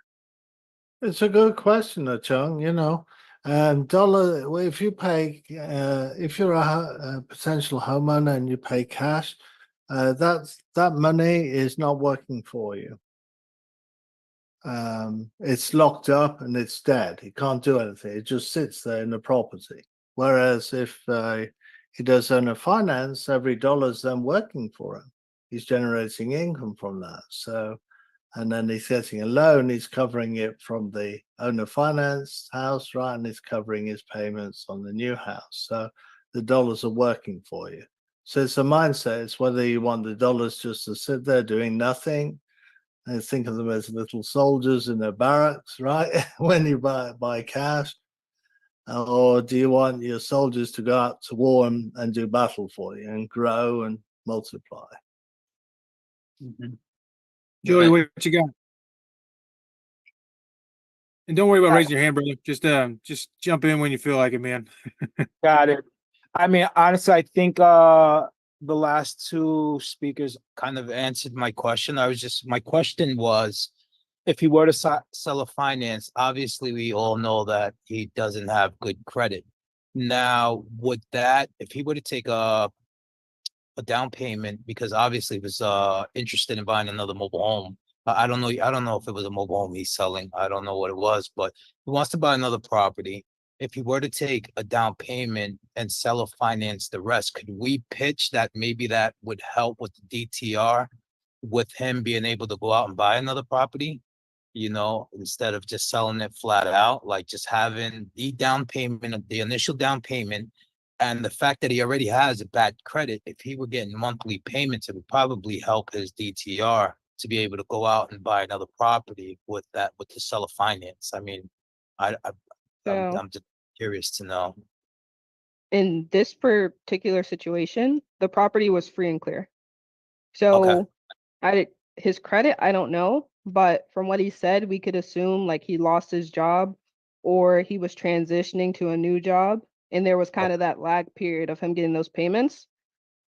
It's a good question, Chung. You know, dollar. Well, if you pay, if you're a potential homeowner and you pay cash, that money is not working for you. It's locked up and it's dead. He can't do anything. It just sits there in the property. Whereas if he does owner finance, every dollar is then working for him. He's generating income from that. So, and then he's getting a loan. He's covering it from the owner finance house, right? And he's covering his payments on the new house. So the dollars are working for you. So it's a mindset. It's whether you want the dollars just to sit there doing nothing. And think of them as little soldiers in their barracks, right? When you buy cash, or do you want your soldiers to go out to war and do battle for you and grow and multiply? Joey, Right. what you got? And don't worry about Uh, raising your hand, brother. Just jump in when you feel like it, man. Got it. I mean, honestly, I think the last two speakers kind of answered my question. My question was, if he were to sell a finance, obviously we all know that he doesn't have good credit. Now, if he were to take a down payment, because obviously he was interested in buying another mobile home. I don't know. I don't know if it was a mobile home he's selling. I don't know what it was, but he wants to buy another property. If he were to take a down payment and sell or finance the rest, could we pitch that maybe that would help with the DTR, with him being able to go out and buy another property? You know, instead of just selling it flat out, like just having the down payment, the initial down payment, and the fact that he already has a bad credit, if he were getting monthly payments, it would probably help his DTR to be able to go out and buy another property with the seller finance. I mean, So I'm just curious to know. in this particular situation, the property was free and clear. Okay, So his credit, I don't know, but from what he said, we could assume like he lost his job or he was transitioning to a new job. And there was kind of that lag period of him getting those payments.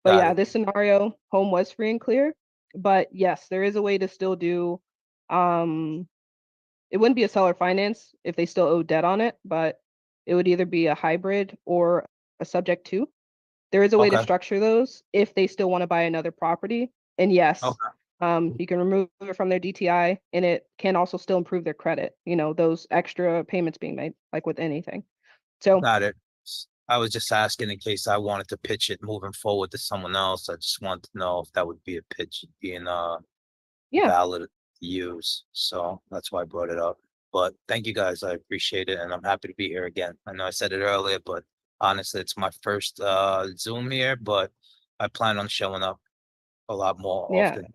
But got yeah, it. this scenario, home was free and clear. But yes, there is a way to still do um it wouldn't be a seller finance if they still owe debt on it, but it would either be a hybrid or a subject to. There is a way to Okay, structure those if they still want to buy another property. And yes, okay, you can remove it from their DTI and it can also still improve their credit, you know, those extra payments being made, like with anything. So got it. I was just asking in case I wanted to pitch it moving forward to someone else. I just wanted to know if that would be a pitch being yeah, valid to use. So that's why I brought it up. But thank you guys. I appreciate it. And I'm happy to be here again. I know I said it earlier, but honestly, it's my first Zoom here, but I plan on showing up a lot more yeah. often.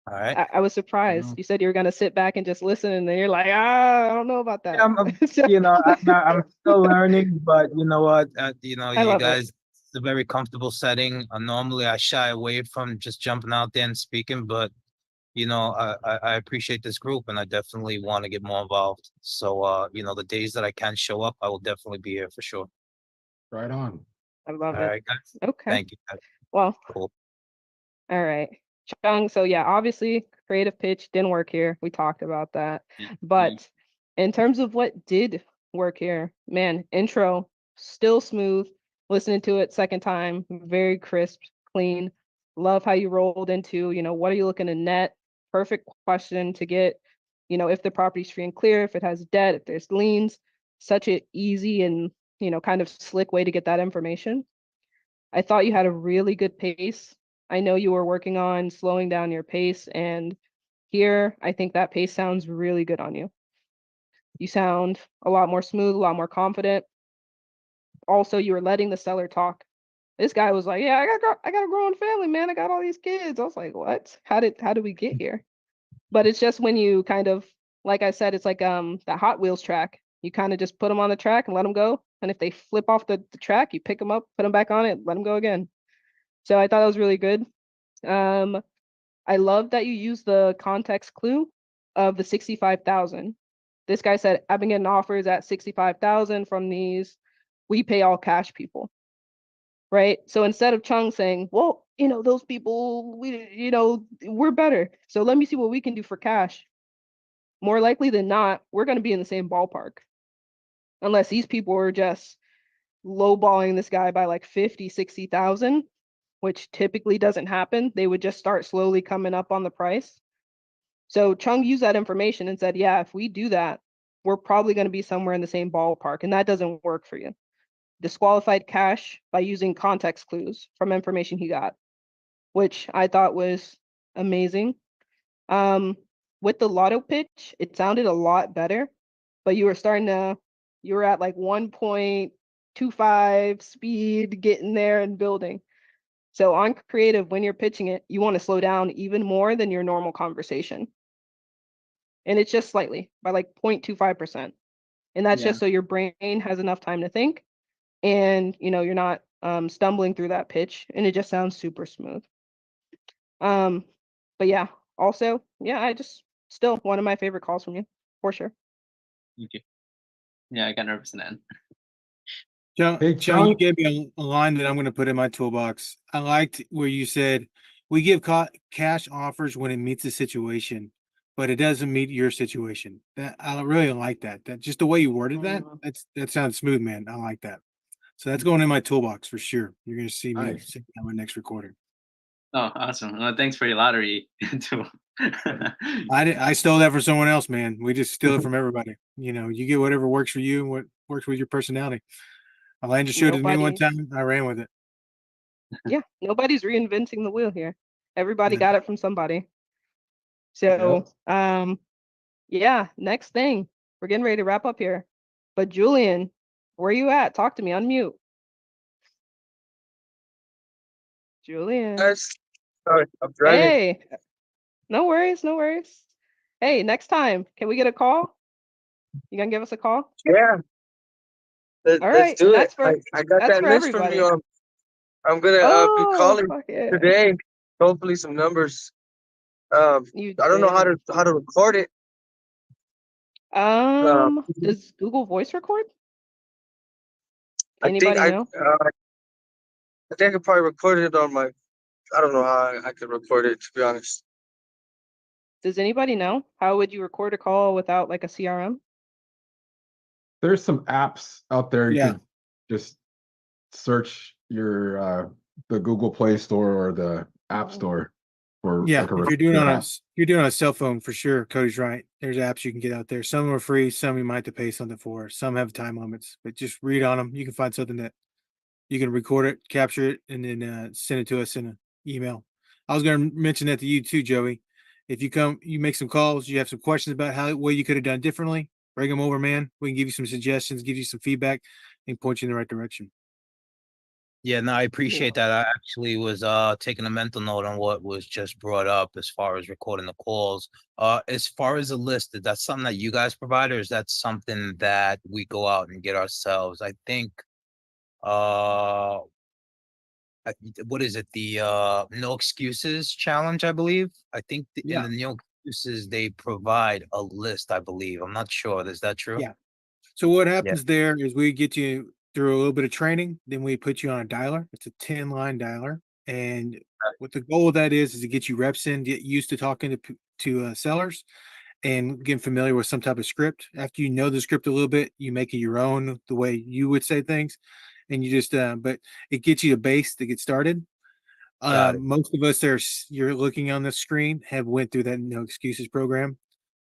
All right. I was surprised. You said you were gonna sit back and just listen, and then you're like, I don't know about Yeah, that. So, I'm still learning, but you know what? I You love it. guys, it's a very comfortable setting. Normally I shy away from just jumping out there and speaking, but I appreciate this group and I definitely want to get more involved. So, the days that I can show up, I will definitely be here for sure. Right on. I love All it. right, guys. Okay. Thank you. Guys. Well, Cool. all right. Chung, so yeah, obviously creative pitch didn't work here. We talked about that. But in terms of what did work here, man, intro, still smooth. Listening to it second time, very crisp, clean. Love how you rolled into, what are you looking to net? Perfect question to get, if the property's free and clear, if it has debt, if there's liens. Such an easy and, kind of slick way to get that information. I thought you had a really good pace. I know you were working on slowing down your pace, and here I think that pace sounds really good on you. You sound a lot more smooth, a lot more confident. Also, you were letting the seller talk. This guy was like, "Yeah, I got a growing family, man. I got all these kids." I was like, "What? How did we get here?" But it's just when you kind of, like I said, it's like that Hot Wheels track. You kind of just put them on the track and let them go. And if they flip off the track, you pick them up, put them back on it, let them go again. So I thought that was really good. Um, I love that you use the context clue of the 65,000. This guy said, I've been getting offers at 65,000 from these we pay all cash people, right? So instead of Chung saying, well, those people, we're better. So let me see what we can do for cash. More likely than not, we're going to be in the same ballpark. Unless these people are just lowballing this guy by like 50, 60,000, which typically doesn't happen. They would just start slowly coming up on the price. So Chung used that information and said, yeah, if we do that, we're probably going to be somewhere in the same ballpark. And that doesn't work for you. Disqualified cash by using context clues from information he got, which I thought was amazing. With the lotto pitch, it sounded a lot better, but you were at like 1.25 speed, getting there and building. So on creative, when you're pitching it, you want to slow down even more than your normal conversation. And it's just slightly by like 0.25%. And that's just so your brain has enough time to think and you're not stumbling through that pitch and it just sounds super smooth. But yeah, also, yeah, I just still one of my favorite calls from you for sure. Thank you. Yeah, I got nervous in the end. John, Chung. you gave me a line that I'm going to put in my toolbox. I liked where you said, we give cash offers when it meets the situation, but it doesn't meet your situation. That I really like that. That just the way you worded that. That sounds smooth, man. I like that. So that's going in my toolbox for sure. You're going to see me Nice. on my next recording. Oh, awesome. Well, thanks for your lottery too. I stole that from someone else, man. We just steal it from everybody. You get whatever works for you and what works with your personality. Alana showed it to me one time. I ran with it. Yeah, nobody's reinventing the wheel here. Everybody got it from somebody. So, yeah, next thing. We're getting ready to wrap up here. But Julian, where you at? Talk to me. Unmute. Julian. Sorry, I'm driving. Hey, no worries, no worries. Hey, next time, can we get a call? You gonna give us a call? Yeah. All right, Let's do and it. I got that's that for list from everybody. you. I'm gonna be Oh, calling fuck yeah. today. Hopefully some numbers. I don't know how to record it. Does Google Voice record? I think Anybody know? I think I could probably record it on my. I don't know how I could record it, to be honest. Does anybody know? How would you record a call without like a CRM? There's some apps out there. You Yeah. could just search your the Google Play Store or the App Store for Yeah, like a if you're doing recording app. you're doing on a cell phone for sure. Cody's right. There's apps you can get out there. Some are free, some you might have to pay something for. Some have time limits, but just read on them. You can find something that you can record it, capture it, and then send it to us in an email. I was going to mention that to you too, Joey. If you make some calls, you have some questions about what you could have done differently, bring them over, man. We can give you some suggestions, give you some feedback, and point you in the right direction. Yeah, no, I appreciate that. I actually was taking a mental note on what was just brought up as far as recording the calls. As far as a list, is that something that you guys provide, or is that something that we go out and get ourselves? I think what is it? The no excuses challenge, I believe. I think in Yeah. the no excuses they provide a list, I believe. I'm not sure. Is that true? Yeah. So what happens there is we get you through a little bit of training, then we put you on a dialer. It's a 10-line dialer. And what the goal of that is to get you reps in, get used to talking to sellers and getting familiar with some type of script. After you know the script a little bit, you make it your own, the way you would say things. And you just, but it gets you a base to get started. Got it. Most of us that you're looking on the screen have went through that no excuses program.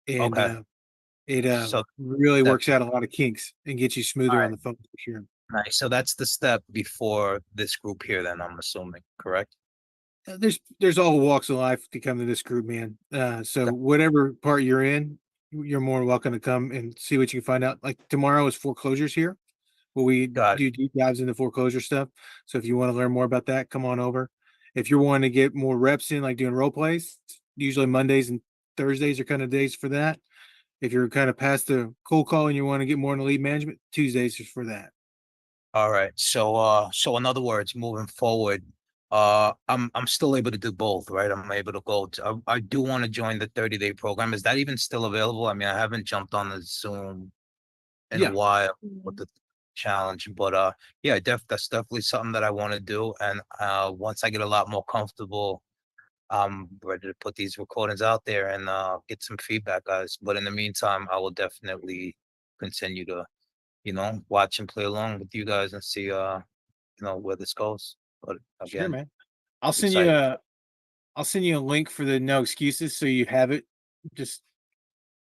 And Okay. it So really that works out a lot of kinks and gets you smoother on Alright. the phone for sure. Nice. So that's the step before this group here, then I'm assuming, correct? There's all walks of life to come to this group, man. So whatever part you're in, you're more than welcome to come and see what you can find out. Like tomorrow is foreclosures here, where we Got it. do deep dives into foreclosure stuff. So if you want to learn more about that, come on over. If you're wanting to get more reps in, like doing role plays, usually Mondays and Thursdays are kind of days for that. If you're kind of past the cold call and you want to get more into lead management, Tuesdays is for that. All right. So in other words, moving forward, I'm still able to do both, right? I'm able to go I do want to join the 30-day program. Is that even still available? I mean, I haven't jumped on the Zoom in a Yeah. while with the challenge, but yeah, that's definitely something that I want to do. And once I get a lot more comfortable, I'm ready to put these recordings out there and get some feedback, guys. But in the meantime, I will definitely continue to, watch and play along with you guys and see where this goes. But Sure, again, man. I'll send you excited. I'll send you a link for the no excuses so you have it. Just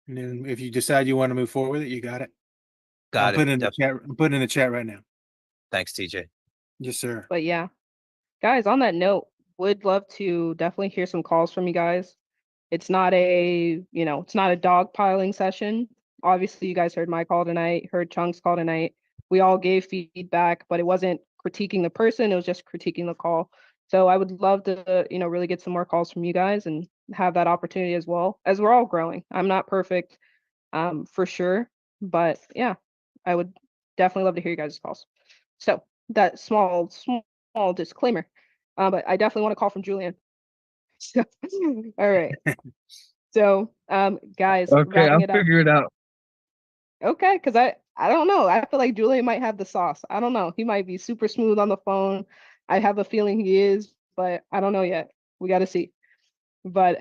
and then if you decide you want to move forward with it, you got it. I'm Got it. putting in the chat. I'm putting in the chat right now. Thanks, TJ. Yes, sir. But yeah, guys, on that note, would love to definitely hear some calls from you guys. It's not it's not a dogpiling session. Obviously, you guys heard my call tonight, heard Chunk's call tonight. We all gave feedback, but it wasn't critiquing the person, it was just critiquing the call. So I would love to, really get some more calls from you guys and have that opportunity as well, as we're all growing. I'm not perfect, for sure, but yeah, I would definitely love to hear you guys' calls. So that small disclaimer, but I definitely want to call from Julian. So, all right. So, guys, Okay, wrapping I'll it up. figure it out. Okay, because I don't know. I feel like Julian might have the sauce. I don't know. He might be super smooth on the phone. I have a feeling he is, but I don't know yet. We got to see. But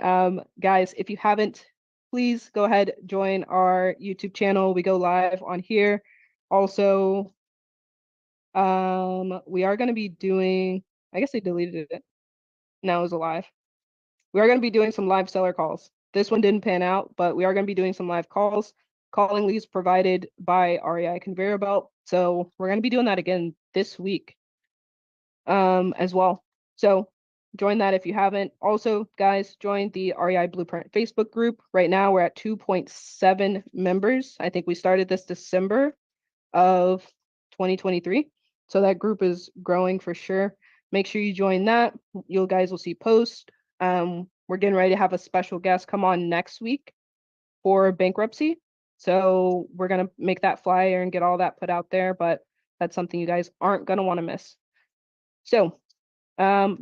guys, if you haven't, please go ahead, join our YouTube channel. We go live on here. Also, we are going to be doing, I guess they deleted it. No, it was alive. We are going to be doing some live seller calls. This one didn't pan out, but we are going to be doing some live calls. Calling leads provided by REI Conveyor Belt. So we're going to be doing that again this week as well. So join that if you haven't. Also, guys, join the REI Blueprint Facebook group. Right now, we're at 2.7 members. I think we started this December of 2023. So that group is growing for sure. Make sure you join that. You guys will see posts. We're getting ready to have a special guest come on next week for bankruptcy. So we're going to make that flyer and get all that put out there, but that's something you guys aren't going to want to miss. So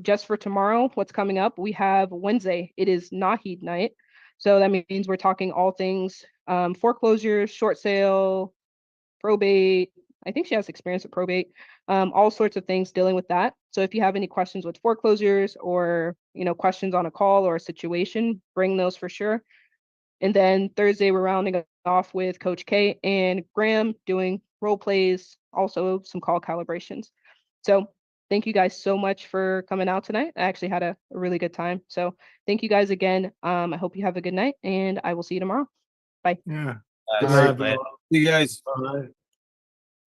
just for tomorrow, what's coming up, we have Wednesday. It is Nahid night. So that means we're talking all things foreclosures, short sale, probate. I think she has experience with probate, all sorts of things dealing with that. So if you have any questions with foreclosures or, questions on a call or a situation, bring those for sure. And then Thursday, we're rounding off with Coach K and Graham doing role plays, also some call calibrations. So thank you guys so much for coming out tonight. I actually had a really good time. So thank you guys again. I hope you have a good night and I will see you tomorrow. Bye. Yeah. Guys, Good night, later. See you guys. All right.